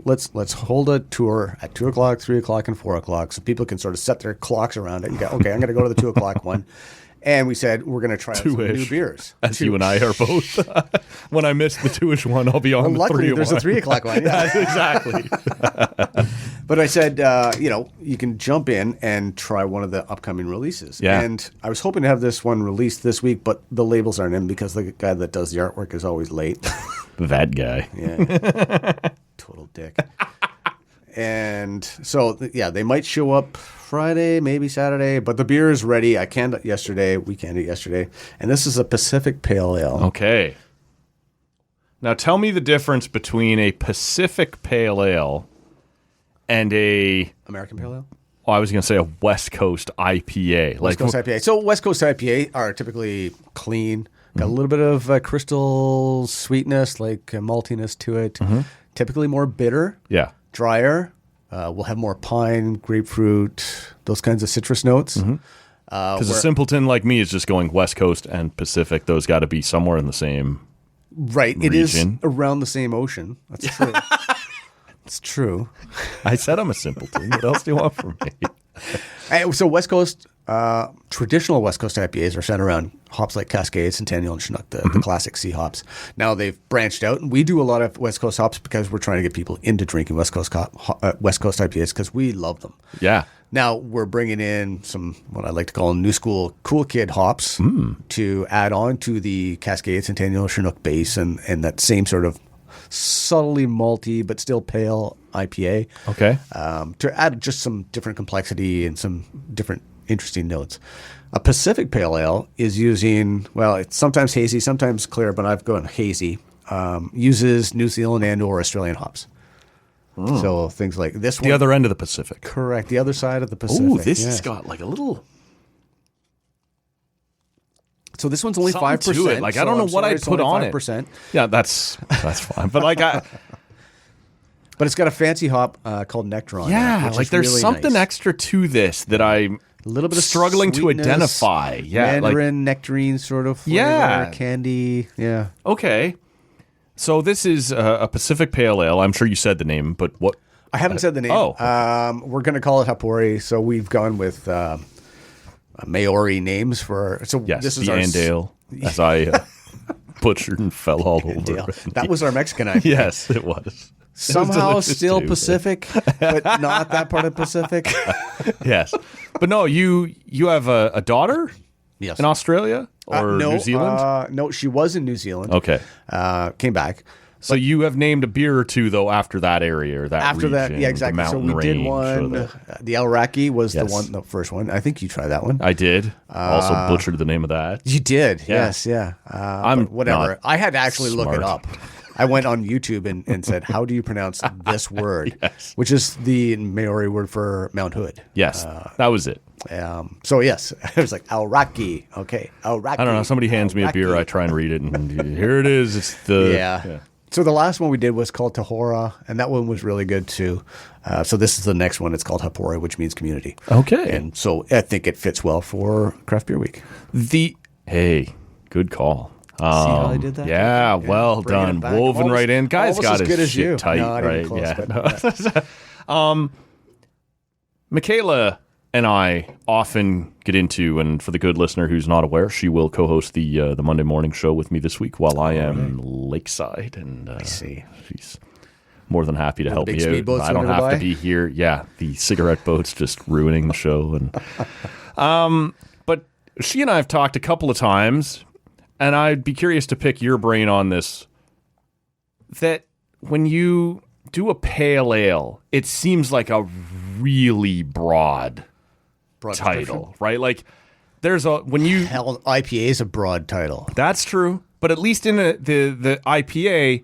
let's hold a tour at 2:00, 3:00, and 4:00, so people can sort of set their clocks around it. You go, okay, I'm going to go to the 2:00 one. And we said we're going to try out some new 2-ish. beers. As you and I are both. When I miss the 2-ish one, I'll be on the Luckily, 3 there's a 3:00 one. Yeah. Exactly. But I said, you can jump in and try one of the upcoming releases. Yeah. And I was hoping to have this one released this week, but the labels aren't in because the guy that does the artwork is always late. That guy. Yeah. Total dick. And so, they might show up Friday, maybe Saturday, but the beer is ready. I canned it yesterday. We canned it yesterday. And this is a Pacific Pale Ale. Okay. Now tell me the difference between a Pacific Pale Ale and a... American Pale Ale? Oh, I was going to say a West Coast IPA. West Coast IPA. So West Coast IPA are typically clean, got a little bit of crystal sweetness, like maltiness to it. Typically more bitter, drier. We'll have more pine, grapefruit, those kinds of citrus notes. Because a simpleton like me is just going West Coast and Pacific. Those got to be somewhere in the same right. region. It is around the same ocean. That's true. It's true. I said I'm a simpleton. What else do you want from me? So West Coast, traditional West Coast IPAs are centered around hops like Cascade, Centennial, and Chinook, the classic C hops. Now they've branched out, and we do a lot of West Coast hops because we're trying to get people into drinking West Coast IPAs because we love them. Yeah. Now we're bringing in some what I like to call new school cool kid hops to add on to the Cascade, Centennial, Chinook base, and that same sort of subtly malty but still pale IPA. Okay. To add just some different complexity and some different interesting notes. A Pacific Pale Ale is using, well, it's sometimes hazy, sometimes clear, but I've gone hazy. Uses New Zealand and or Australian hops. So things like this one. The other end of the Pacific. Correct. The other side of the Pacific. Oh, this has got like a little... So this one's only 5%. To it. Like, I don't know what I'd put on 5%. it. Yeah, that's fine. But like But it's got a fancy hop called Nectaron. yeah, which like is there's really something nice. extra to this that I'm A little bit of struggling to sweetness, identify. Yeah, Mandarin, nectarine sort of flavor, Yeah. candy. Yeah. okay. So this is a Pacific Pale Ale. I'm sure you said the name, but what? I haven't said the name. Oh. We're going to call it Hapori. So we've gone with Maori names for. So Yes, this is the our Andale, as I butchered and fell all over Andale. it. That was our Mexican IPA. Yes, it was. Somehow delicious still too. Pacific, but not that part of Pacific. Yes, but no, you have a daughter Yes. in Australia or no, New Zealand. no, she was in New Zealand. Okay, Came back. so you have named a beer or two though after that area or that After that, region, yeah, the exactly. So mountain we did range or one. the- The Aoraki was Yes. the first one. I think you tried that one. I did. Also butchered the name of that. You did, Yeah. yes, yeah. I'm but whatever. not I had to actually look it smart. up. I went on YouTube and said, "How do you pronounce this word?" Yes. Which is the Maori word for Mount Hood. Yes, that was it. So yes, it was like Aoraki. Okay, Aoraki. I don't know. Somebody hands me a beer, Aoraki. I try and read it, and here it is. It's the Yeah. So the last one we did was called Tahora, and that one was really good too. So this is the next one. It's called Hapori, which means community. Okay. And so I think it fits well for Craft Beer Week. Hey, good call. See how I did that? Yeah, well Bringing done. it back. Woven Almost- right in. Guy's almost got as his good as shit you. tight, Not even right? close, Yeah. but- Michaela and I often get into, and for the good listener who's not aware, she will co-host the Monday morning show with me this week while I am lakeside, and I see. she's more than happy to help big me out. speedboats I don't going have to by? be here. Yeah, the cigarette boat's just ruining the show, and but she and I have talked a couple of times, and I'd be curious to pick your brain on this. That when you do a pale ale, it seems like a really broad title, right? Like there's a when you Hell, IPA is a broad title. that's true, but at least in the IPA,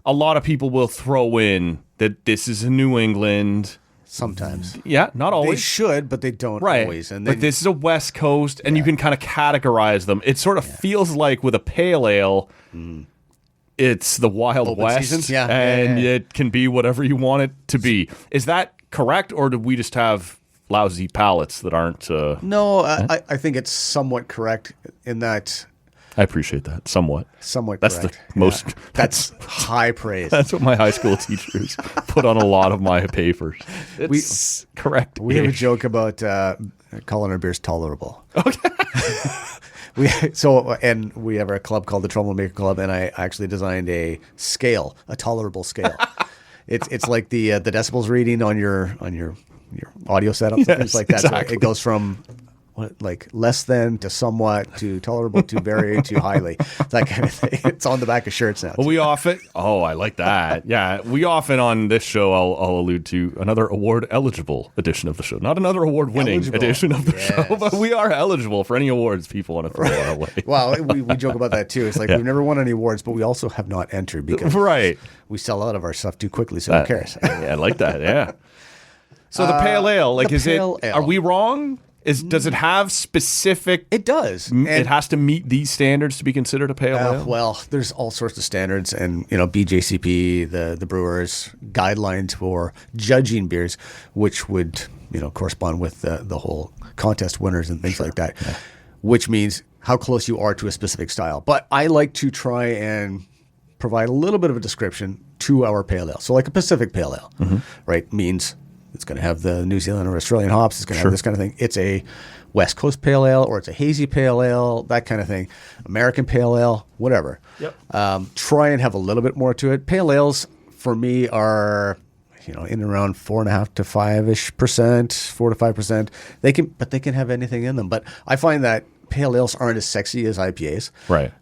a lot of people will throw in that this is a New England. Sometimes Yeah, not they always. should, but they don't Right, always. And then, but this is a West Coast, and you can kind of categorize them. It sort of feels like with a pale ale, it's the Wild Open West, season? Yeah. and Yeah. it can be whatever you want it to be. Is that correct, or do we just have lousy palates that aren't? no, I think it's somewhat correct in that. I appreciate that somewhat. Somewhat That's correct. the most. Yeah. That's high praise. That's what my high school teachers put on a lot of my papers. It's correct. We have a joke about calling our beers tolerable. Okay. And we have a club called the Troublemaker Club, and I actually designed a scale, a tolerable scale. It's like the decibels reading on your audio setups and things like that. exactly. So it goes from what, like less than to somewhat to tolerable to very to highly, that kind of thing. It's on the back of shirts now. Well, we often, I like that. Yeah, we often on this show, I'll allude to another award eligible edition of the show, not another award winning edition of the show, but we are eligible for any awards people want to throw our way. Well, we joke about that too. It's like we've never won any awards, but we also have not entered because we sell out of our stuff too quickly. So who cares? Yeah, I like that. Yeah. So the pale ale, like, are we wrong? Does it have specific? It does. It has to meet these standards to be considered a pale ale? Well, there's all sorts of standards, and BJCP, the brewers, guidelines for judging beers, which would correspond with the whole contest winners and things like that, which means how close you are to a specific style. But I like to try and provide a little bit of a description to our pale ale. So like a Pacific pale ale, right, means it's going to have the New Zealand or Australian hops. It's going to have this kind of thing. It's a West Coast pale ale, or it's a hazy pale ale, that kind of thing. American pale ale, whatever. Yep. Try and have a little bit more to it. Pale ales for me are, in and around 4.5 to 5-ish%, 4 to 5%. They can have anything in them. But I find that pale ales aren't as sexy as IPAs. Right.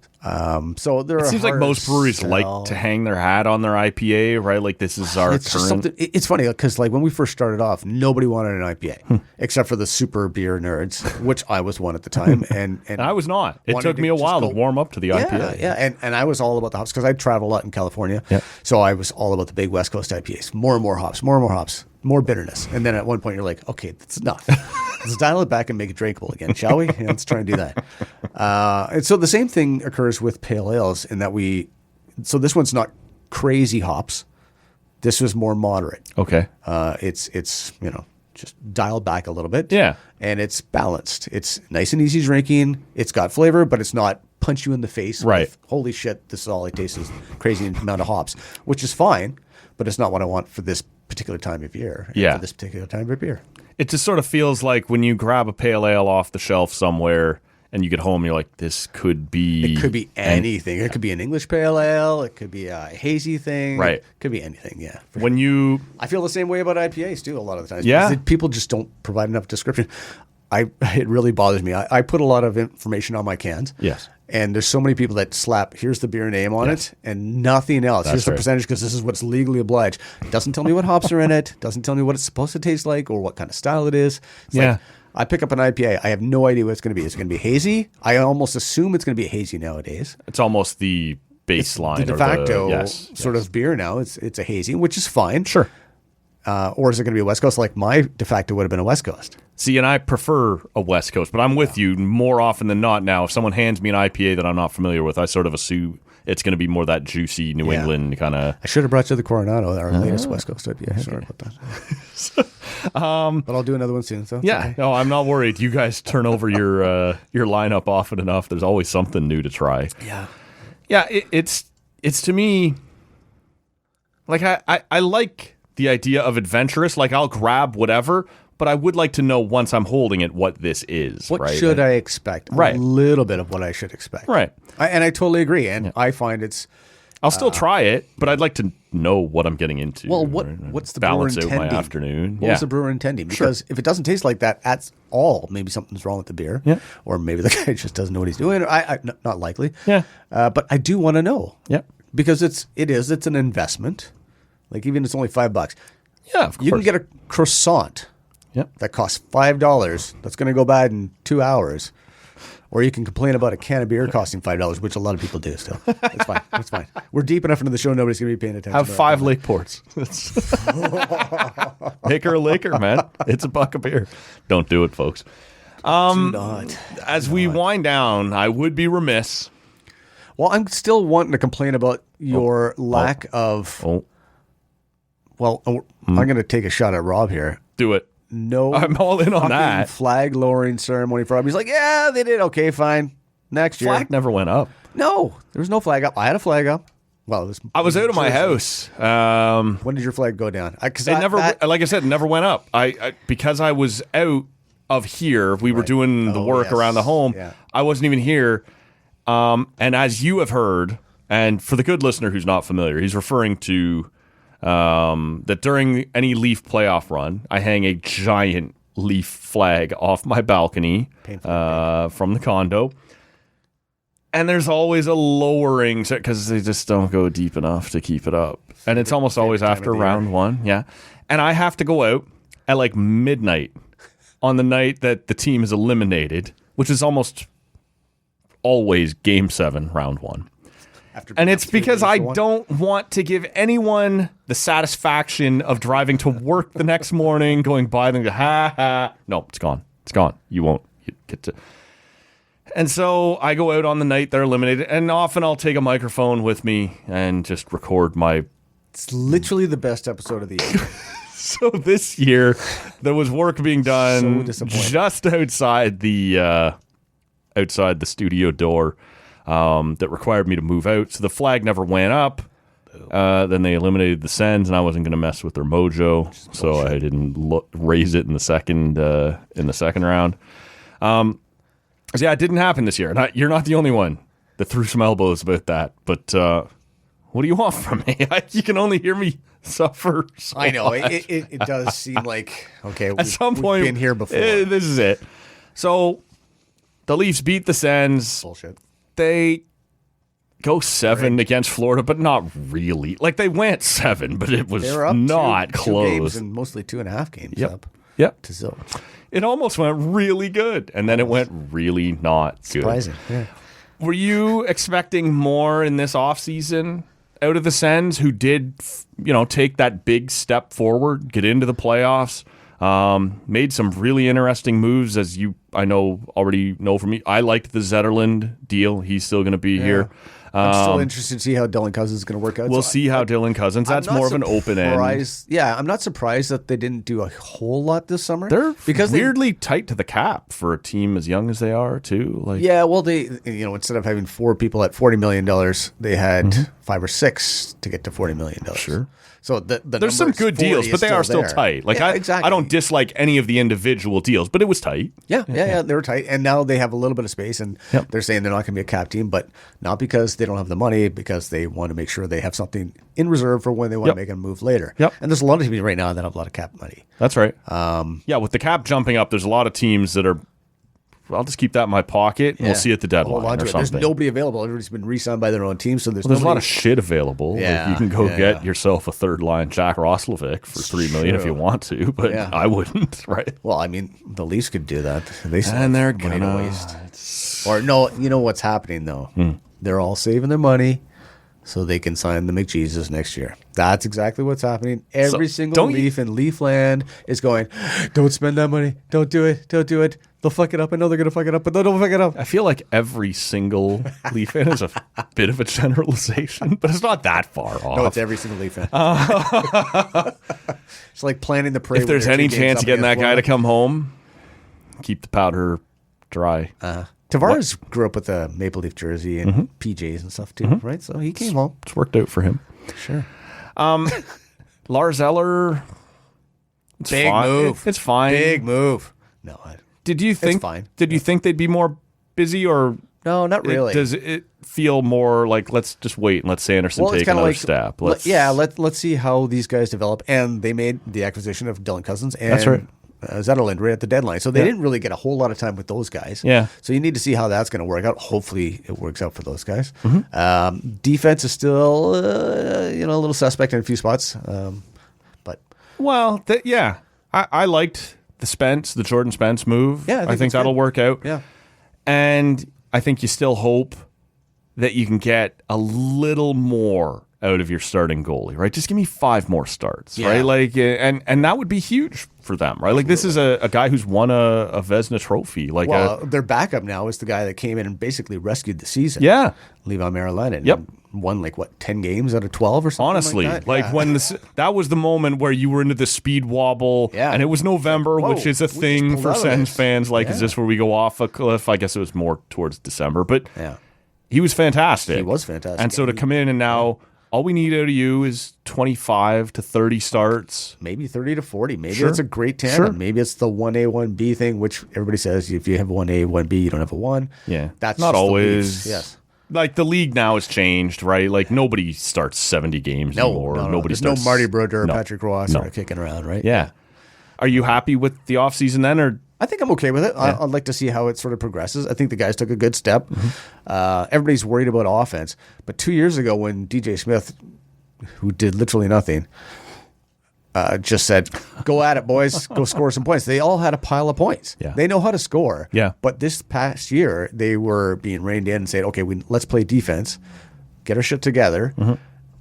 So it seems like most breweries like to hang their hat on their IPA, right? Like this is our current. It's funny because like when we first started off, nobody wanted an IPA except for the super beer nerds, which I was one at the time, and I was not. It took me a while to warm up to the IPA. Yeah, and I was all about the hops because I traveled a lot in California, so I was all about the big West Coast IPAs. More and more hops, more bitterness, and then at one point you're like, okay, that's enough. Let's dial it back and make it drinkable again, shall we? Let's try and do that. And so the same thing occurs with pale ales in that so this one's not crazy hops. This was more moderate. Okay. It's just dialed back a little bit. Yeah. And it's balanced. It's nice and easy drinking. It's got flavor, but it's not punch you in the face. Right. With, holy shit, this is all I taste is crazy amount of hops, which is fine, but it's not what I want for this particular time of year. Yeah. For this particular time of year. It just sort of feels like when you grab a pale ale off the shelf somewhere and you get home, you're like, this could be... It could be anything. It could be an English pale ale. It could be a hazy thing. Right. It could be anything, yeah. When you... I feel the same way about IPAs, too, a lot of the times. Yeah. Because people just don't provide enough description. It really bothers me. I put a lot of information on my cans. Yes. And there's so many people that slap, here's the beer name on it, and nothing else. Here's the percentage because this is what's legally obliged. It doesn't tell me what hops are in it. Doesn't tell me what it's supposed to taste like or what kind of style it is. It's like, I pick up an IPA. I have no idea what it's going to be. Is it going to be hazy? I almost assume it's going to be hazy nowadays. It's almost the baseline. The de facto sort of beer now. It's a hazy, which is fine. Sure. Or is it going to be a West Coast? Like my de facto would have been a West Coast. See, and I prefer a West Coast, but I'm with you more often than not now. If someone hands me an IPA that I'm not familiar with, I sort of assume it's going to be more that juicy New England kind of... I should have brought you the Coronado, our latest West Coast IPA. Sorry about that. But I'll do another one soon. So okay. No, I'm not worried. You guys turn over your lineup often enough. There's always something new to try. Yeah. It's to me, like I like the idea of adventurous. Like I'll grab whatever, but I would like to know once I'm holding it what this is. What should I expect? Right. A little bit of what I should expect. Right. And I totally agree. And I find it's... I'll still try it, but I'd like to know what I'm getting into. Well, what's the balance brewer out intending? my afternoon? What's the brewer intending? Because if it doesn't taste like that at all, maybe something's wrong with the beer. Yeah. Or maybe the guy just doesn't know what he's doing. Not likely. Yeah. But I do want to know. Yeah. Because it's an investment. Like even it's only $5. Yeah, of course. You can get a croissant that costs $5 that's going to go bad in 2 hours. Or you can complain about a can of beer costing $5, which a lot of people do still. It's fine. It's fine. We're deep enough into the show, nobody's going to be paying attention. Have 5 Lake Ports. Hickory Laker, man. It's $1 a beer. Don't do it, folks. Do not. As we wind down, I would be remiss. Well, I'm still wanting to complain about your lack of... Well, I'm going to take a shot at Rob here. Do it. No, I'm all in on that. Flag lowering ceremony for Rob. He's like, yeah, they did. Okay, fine. Next year. Flag never went up. No, there was no flag up. I had a flag up. Well, I was out of my house. When did your flag go down? Like I said, it never went up. I because I was out of here. We were doing the work around the home. Yeah. I wasn't even here. And as you have heard, and for the good listener who's not familiar, he's referring to that during any Leaf playoff run, I hang a giant Leaf flag off my balcony Painful. from the condo. And there's always a lowering because they just don't go deep enough to keep it up. And it's almost always time after of the round year. one. Yeah. And I have to go out at like midnight on the night that the team is eliminated, which is almost always game 7, round 1. And it's because I don't want to give anyone the satisfaction of driving to work the next morning, going by them, ha ha. No, it's gone. It's gone. You won't get to. And so I go out on the night they're eliminated, and often I'll take a microphone with me and just record my. It's literally the best episode of the year. So this year, there was work being done just outside the studio door that required me to move out. So the flag never went up. Then they eliminated the Sens, and I wasn't going to mess with their mojo, so I didn't raise it in the second round. So yeah, it didn't happen this year. You're not the only one that threw some elbows about that. But what do you want from me? You can only hear me suffer. So I know. much. It does seem like, okay, At some point, we've been here before. This is it. So the Leafs beat the Sens. Bullshit. They go 7 against Florida, but not really. Like, they went 7, but it was They were up not two close. games and mostly 2.5 games up Yep. to 0. It almost went really good, and then it went really not good. Surprising. Yeah. Were you expecting more in this offseason out of the Sens, who did, take that big step forward, get into the playoffs, made some really interesting moves, as I already know from me. I liked the Zetterlund deal. He's still going to be here. I'm still interested to see how Dylan Cousins is going to work out. We'll see how Dylan Cousins. That's more of an open end. Yeah, I'm not surprised that they didn't do a whole lot this summer. They're because weirdly tight to the cap for a team as young as they are, too. Yeah, well, they instead of having 4 people at $40 million, they had 5 or 6 to get to $40 million. Sure. So there's some good deals, but they are still tight. Exactly. I don't dislike any of the individual deals, but it was tight. Yeah, they were tight, and now they have a little bit of space, and they're saying they're not going to be a cap team, but not because they don't have the money, because they want to make sure they have something in reserve for when they want to make a move later. Yep. And there's a lot of teams right now that have a lot of cap money. That's right. With the cap jumping up, there's a lot of teams that are. I'll just keep that in my pocket. And we'll see at the deadline Hold on to or it. something. There's nobody available. Everybody's been re-signed by their own team, so there's a lot of shit available. Yeah, you can go get yourself a third line Jack Roslovic for $3 million if you want to, but I wouldn't, right? Well, I mean, the Leafs could do that. They're money gonna to waste. Or no, you know what's happening though? They're all saving their money so they can sign the McJesus next year. That's exactly what's happening. Every single Leaf in Leafland is going, don't spend that money. Don't do it. Don't do it. They'll fuck it up. I know they're going to fuck it up, but they don't fuck it up. I feel like every single Leaf fan is a bit of a generalization, but it's not that far off. No, it's every single Leaf fan. It's like planning the parade. If there's any chance of getting that guy to come home, keep the powder dry. Tavares grew up with a Maple Leaf jersey and PJs and stuff too, right? So he came home. It's worked out for him. Sure. Lars Eller. Big move. It's fine. Big move. No, Did you think? It's fine. Did you think they'd be more busy, or no? Not really. Does it feel more like let's just wait and let Sanderson take another step? Let's see how these guys develop. And they made the acquisition of Dylan Cousins and That's right. Zetterlund right at the deadline, so they didn't really get a whole lot of time with those guys. Yeah. So you need to see how that's going to work out. Hopefully, it works out for those guys. Defense is still, a little suspect in a few spots, but I liked the Jordan Spence move. Yeah, I think that'll work out. Yeah. And I think you still hope that you can get a little more out of your starting goalie, right? Just give me 5 more starts, right? Like, and that would be huge for them, right? Like, this is a guy who's won a Vezina trophy. Like, their backup now is the guy that came in and basically rescued the season. Yeah, Levi Marilainen. Yep. Won 10 games out of 12 or something. Honestly, like that. when that was the moment where you were into the speed wobble, and it was November, which is a thing for Sens fans. Like, is this where we go off a cliff? I guess it was more towards December, but he was fantastic. He was fantastic. And so to come in and now all we need out of you is 25 to 30 starts. Maybe 30 to 40. Maybe it's a great tandem. Sure. Maybe it's the 1A, 1B thing, which everybody says if you have 1A, 1B, you don't have a 1. Yeah. That's not always. Yes. Like, the league now has changed, right? Like, nobody starts 70 games anymore. No. Nobody There's starts. no Marty Brodeur or Patrick Roy sort of kicking around, right? Yeah. Are you happy with the offseason then, or? I think I'm okay with it. I'd like to see how it sort of progresses. I think the guys took a good step. Everybody's worried about offense. But 2 years ago when DJ Smith, who did literally nothing, just said, go at it, boys. Go score some points. They all had a pile of points. Yeah. They know how to score. Yeah. But this past year, they were being reined in and saying, okay, let's play defense, get our shit together.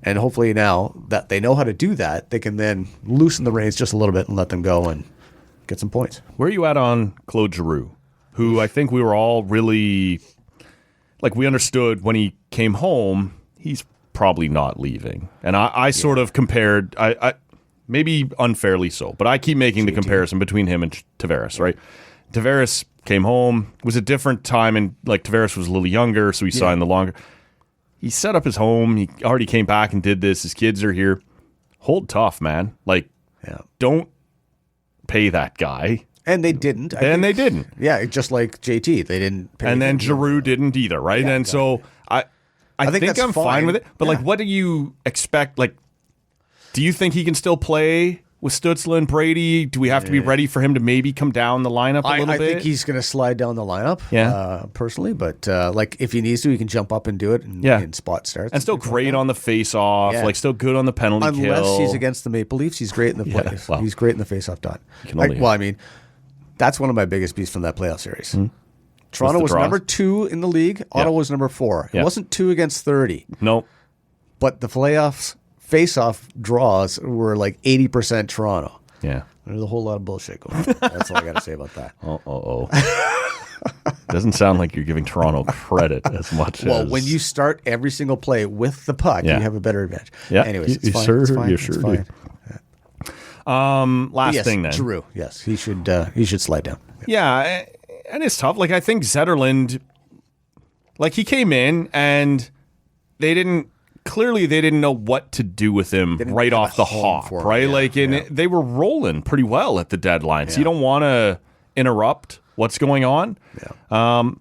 And hopefully now that they know how to do that, they can then loosen the reins just a little bit and let them go and get some points. Where are you at on Claude Giroux, who I think we were all really, like, we understood when he came home, he's probably not leaving. And I sort of compared, I maybe unfairly so, but I keep making the comparison between him and Tavares, right? Tavares came home, was a different time, and like Tavares was a little younger, so he signed the longer. He set up his home. He already came back and did this. His kids are here. Hold tough, man. Like, don't pay that guy. And they didn't. They didn't. Yeah, just like JT. They didn't pay and then him. Giroux didn't either, right? Yeah, and so I think that's I'm fine with it. But, like, Yeah. what do you expect? Like, do you think he can still play with Stützle and Brady? Do we have to be ready for him to maybe come down the lineup a little bit? I think he's going to slide down the lineup, personally. But like if he needs to, he can jump up and do it in spot starts. And still great on the face-off, like still good on the penalty kill. Unless he's against the Maple Leafs, he's great in the playoffs. well. He's great in the face-off dot. I mean, that's one of my biggest beats from that playoff series. Toronto was number 2 in the league. Ottawa was number 4. It wasn't 2 against 30. No. But the playoffs face-off draws were like 80% Toronto. Yeah. There's a whole lot of bullshit going on. That's all I got to say about that. Doesn't sound like you're giving Toronto credit as much Well, as... when you start every single play with the puck, you have a better advantage. Yeah. Anyways, it's you fine. sure, It's fine. you It's sure fine. do. Last Yes, thing then. Giroux. Yes, he should slide down. Yeah, and it's tough. Like, I think Zetterlund, like, he came in and they didn't know what to do with him right off the hop, right? They were rolling pretty well at the deadline, so you don't want to interrupt what's going on. Yeah.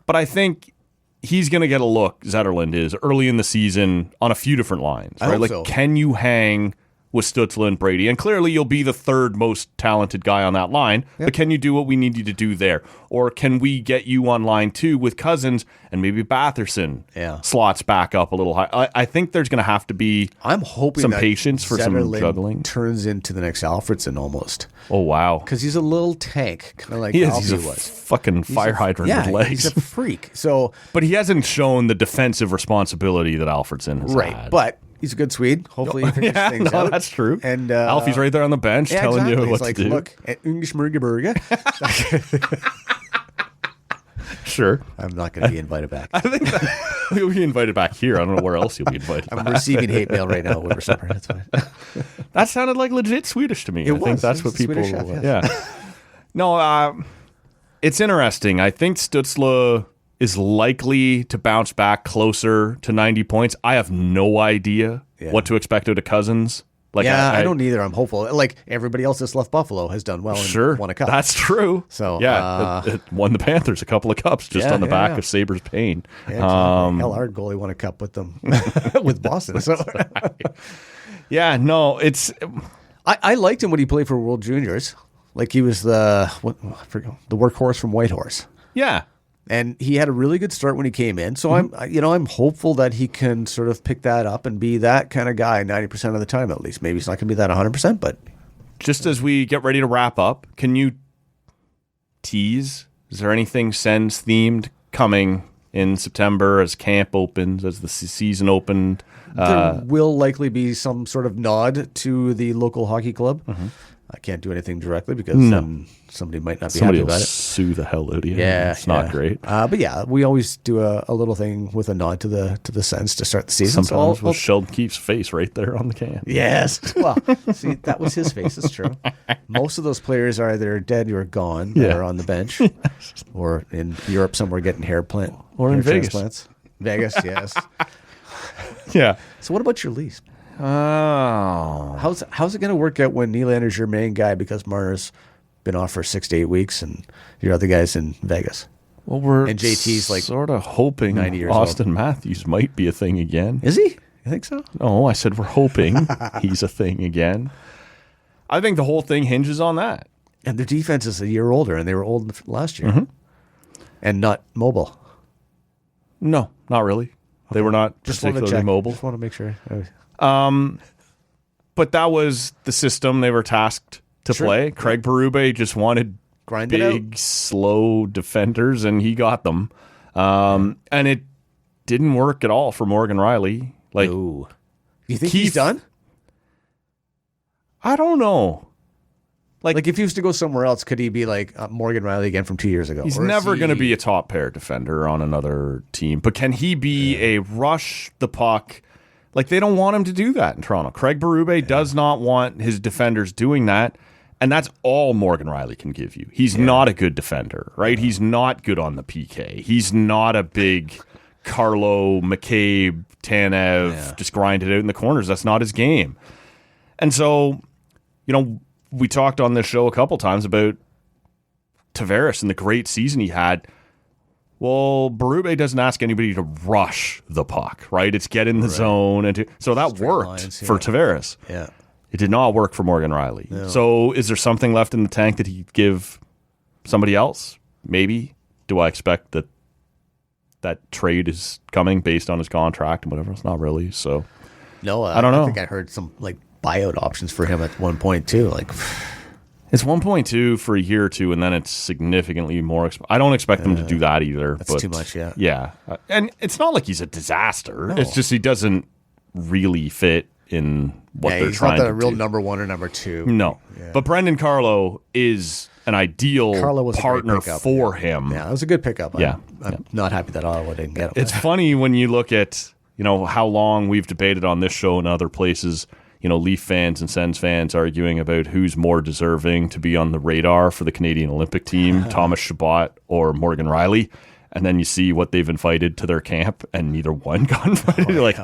But I think he's going to get a look, Zetterlund is, early in the season on a few different lines, right? Like, can you hang with Stützle and Brady? And clearly you'll be the third most talented guy on that line, but can you do what we need you to do there? Or can we get you on line 2 with Cousins and maybe Batherson slots back up a little high? I think there's going to have to be I'm hoping some that patience for some Zetterlund juggling. turns into the next Alfredson almost. Oh, wow. Because he's a little tank, kind of like He's Alfie a was. fucking fire hydrant with legs. He's a freak. So, but he hasn't shown the defensive responsibility that Alfredson has had. But he's a good Swede. Hopefully he figures things out. That's true. And Alfie's right there on the bench telling you what to do. Look, at English Burger. Sure. I'm not going to be invited back. I think he'll be invited back here. I don't know where else you'll be invited back. I'm receiving hate mail right now at WHIPR. That's fine. That sounded like legit Swedish to me. I think that's what people... Swedish chef, yes. No, it's interesting. I think Stützle is likely to bounce back closer to 90 points. I have no idea what to expect out of Cousins. Like, I don't either. I'm hopeful. Like, everybody else that's left Buffalo has done well and won a cup. That's true. So, it won the Panthers a couple of cups just on the back of Sabres' pain. Yeah, exactly. Hell, our goalie won a cup with them, with Boston. So. Yeah, no, it's... I liked him when he played for World Juniors. Like, he was the workhorse from Whitehorse. Yeah. And he had a really good start when he came in. So I'm hopeful that he can sort of pick that up and be that kind of guy 90% of the time at least. Maybe he's not going to be that 100%, but just as we get ready to wrap up, can you tease? Is there anything Sens themed coming in September as camp opens, as the season opened? There will likely be some sort of nod to the local hockey club. I can't do anything directly because somebody might not be happy about it. Sue the hell out of you. Yeah, it's not great. But yeah, we always do a little thing with a nod to the Sens to start the season. Sometimes with Sheldon Keefe's face right there on the can. Yes. Well, see, that was his face. It's true. Most of those players are either dead or gone that are on the bench, or in Europe somewhere getting hair in Vegas. transplants. Vegas, yes. Yeah. So what about your Leafs? Oh. How's it going to work out when Nylander's your main guy because Marner's been off for 6 to 8 weeks and your other guy's in Vegas? Well, and JT's like sort of hoping 90 years Austin old. Matthews might be a thing again. Is he? You think so? No, I said we're hoping he's a thing again. I think the whole thing hinges on that. And their defense is a year older, and they were old last year. And not mobile. No, not really. They were not particularly mobile. Just want to make sure. But that was the system they were tasked to play. Craig Berube just wanted big, slow defenders, and he got them. And it didn't work at all for Morgan Riley. Like, you think he's done? I don't know. Like if he was to go somewhere else, could he be like Morgan Riley again from 2 years ago? He's never going to be a top pair defender on another team. But can he be a rush the puck? Like, they don't want him to do that in Toronto. Craig Berube does not want his defenders doing that. And that's all Morgan Riley can give you. He's not a good defender, right? He's not good on the PK. He's not a big Carlo, McCabe, Tanev, just grind it out in the corners. That's not his game. And so, we talked on this show a couple times about Tavares and the great season he had. Well, Berube doesn't ask anybody to rush the puck, right? It's get in the zone. So that worked for Tavares. Yeah. It did not work for Morgan Riley. No. So is there something left in the tank that he'd give somebody else? Maybe. Do I expect that trade is coming based on his contract and whatever? It's not really. So no, I don't know. I think I heard some buyout options for him at one point too. It's 1.2 for a year or two, and then it's significantly more. I don't expect them to do that either. That's too much, yeah. Yeah. And it's not like he's a disaster. No. It's just he doesn't really fit in what they're trying to do. He's not the real number one or number two. No. Yeah. But Brendan Carlo is an ideal partner for him. Yeah, it was a good pickup. Yeah. I'm not happy that Ottawa didn't get him. It's funny when you look at, how long we've debated on this show and other places, Leaf fans and Sens fans arguing about who's more deserving to be on the radar for the Canadian Olympic team, Thomas Chabot or Morgan Riley. And then you see what they've invited to their camp, and neither one got invited. You're like,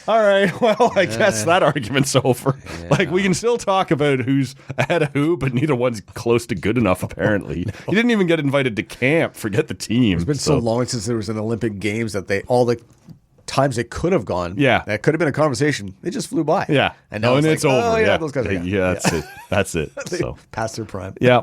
all right, well, I guess that argument's over. Yeah. We can still talk about who's ahead of who, but neither one's close to good enough, apparently. No. He didn't even get invited to camp. Forget the team. It's been so long since there was an Olympic Games that all the times they could have gone. Yeah. That could have been a conversation. They just flew by. Yeah. And now it's over. Oh, yeah, those guys are that's it. That's it. So past their prime. Yeah.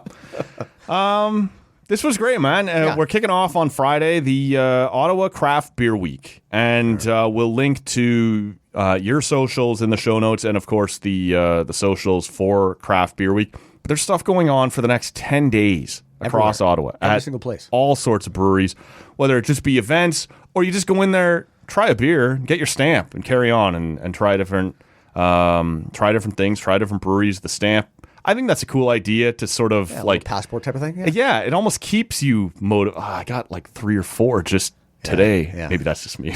This was great, man. We're kicking off on Friday, the Ottawa Craft Beer Week. And we'll link to your socials in the show notes and, of course, the socials for Craft Beer Week. But there's stuff going on for the next 10 days across Ottawa. Every single place. All sorts of breweries, whether it just be events or you just go in there, try a beer, get your stamp, and carry on and try different things, try different breweries. The stamp, I think that's a cool idea to sort of like passport type of thing. Yeah, it almost keeps you motivated. I got 3 or 4 just today. Yeah. Maybe that's just me.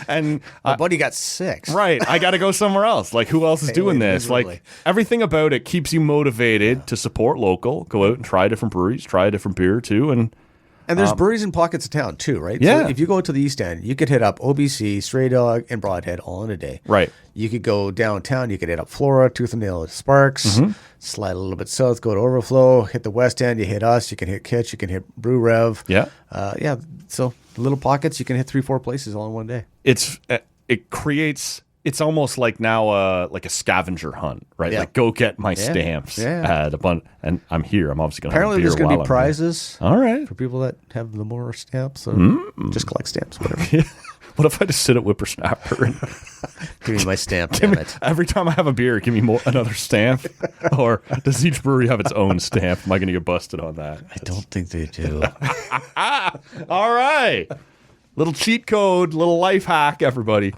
And my buddy got 6. Right, I got to go somewhere else. Who else is doing this? Miserably. Everything about it keeps you motivated to support local. Go out and try different breweries, try a different beer too, and there's breweries in pockets of town too, right? Yeah. So if you go to the East End, you could hit up OBC, Stray Dog, and Broadhead all in a day. Right. You could go downtown. You could hit up Flora, Tooth and Nail, Sparks. Slide a little bit south, go to Overflow, hit the West End. You hit us. You can hit Kitsch. You can hit Brew Rev. Yeah. So little pockets. You can hit 3-4 places all in one day. It creates. It's almost like now like a scavenger hunt, right? Yeah. Go get my stamps at a bunch. And I'm here. I'm obviously going to have a beer. Apparently there's going to be I'm prizes. All right. For people that have the more stamps. So just collect stamps, whatever. What if I just sit at WHIPR and give me my stamp, damn it. Every time I have a beer, give me another stamp? Or does each brewery have its own stamp? Am I going to get busted on that? I don't think they do. All right. Little cheat code, little life hack, everybody.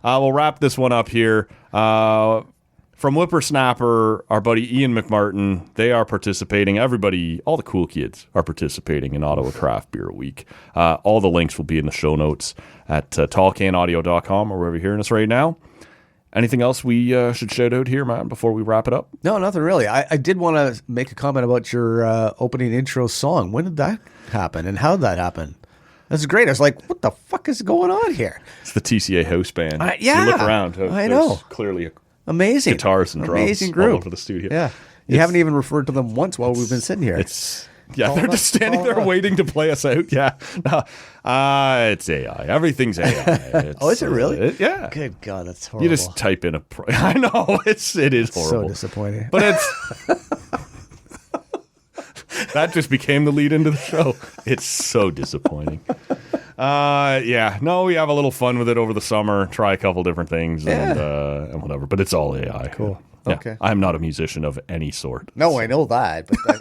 We'll wrap this one up here. From WHIPR, our buddy Ian McMartin, they are participating. Everybody, all the cool kids are participating in Ottawa Craft Beer Week. All the links will be in the show notes at tallcanaudio.com or wherever you're hearing us right now. Anything else we should shout out here, man, before we wrap it up? No, nothing really. I did want to make a comment about your opening intro song. When did that happen and how did that happen? That's great. I was like, what the fuck is going on here? It's the TCA house band. Yeah. You look around. I know. Clearly amazing guitars and drums amazing group all over the studio. Yeah. You haven't even referred to them once while we've been sitting here. It's Yeah, they're just standing there waiting to play us out. Yeah. No, it's AI. Everything's AI. Oh, is it really? Yeah. Good God, that's horrible. You just type in I know. It is horrible. So disappointing. But it's... That just became the lead into the show. It's so disappointing. Yeah. No, we have a little fun with it over the summer. Try a couple different things and whatever. But it's all AI. Cool. Yeah. Okay. I'm not a musician of any sort. No, I know that. But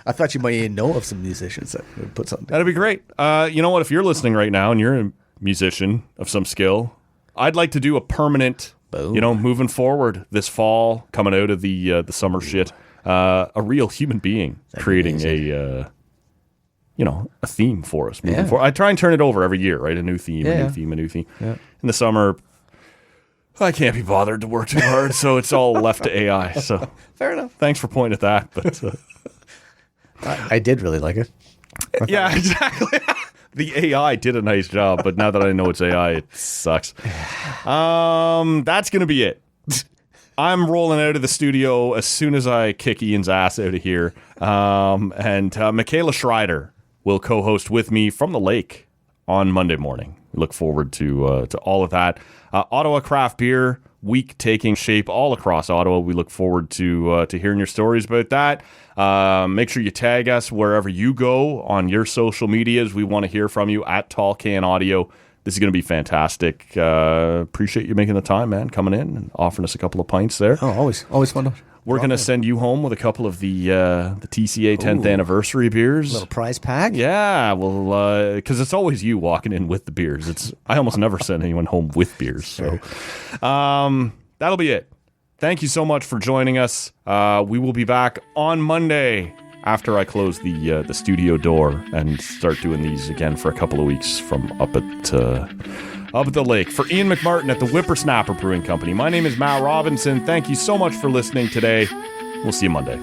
I thought you might know of some musicians that would put something. That'd be great. You know what? If you're listening right now and you're a musician of some skill, I'd like to do a permanent, Boom. Moving forward this fall, coming out of the summer shit, a real human being creating a theme for us moving forward. I try and turn it over every year, right? A new theme, a new theme, a new theme. Yeah. In the summer, I can't be bothered to work too hard, so it's all left to AI. So Fair enough. Thanks for pointing at that. But I did really like it. Yeah, exactly. The AI did a nice job, but now that I know it's AI, it sucks. That's going to be it. I'm rolling out of the studio as soon as I kick Ian's ass out of here. And Michaela Schreider will co-host with me from the lake on Monday morning. We look forward to all of that. Ottawa Craft Beer week taking shape all across Ottawa. We look forward to hearing your stories about that. Make sure you tag us wherever you go on your social medias. We want to hear from you at Tall Can Audio. This is going to be fantastic. Appreciate you making the time, man, coming in and offering us a couple of pints there. Oh, always fun. We're going to send you home with a couple of the TCA 10th anniversary beers. A little prize pack? Yeah, well, because it's always you walking in with the beers. I almost never send anyone home with beers. So that'll be it. Thank you so much for joining us. We will be back on Monday after I close the studio door and start doing these again for a couple of weeks from up at the lake. For Ian McMartin at the SNAPR Brewing Company, my name is Matt Robinson. Thank you so much for listening today. We'll see you Monday.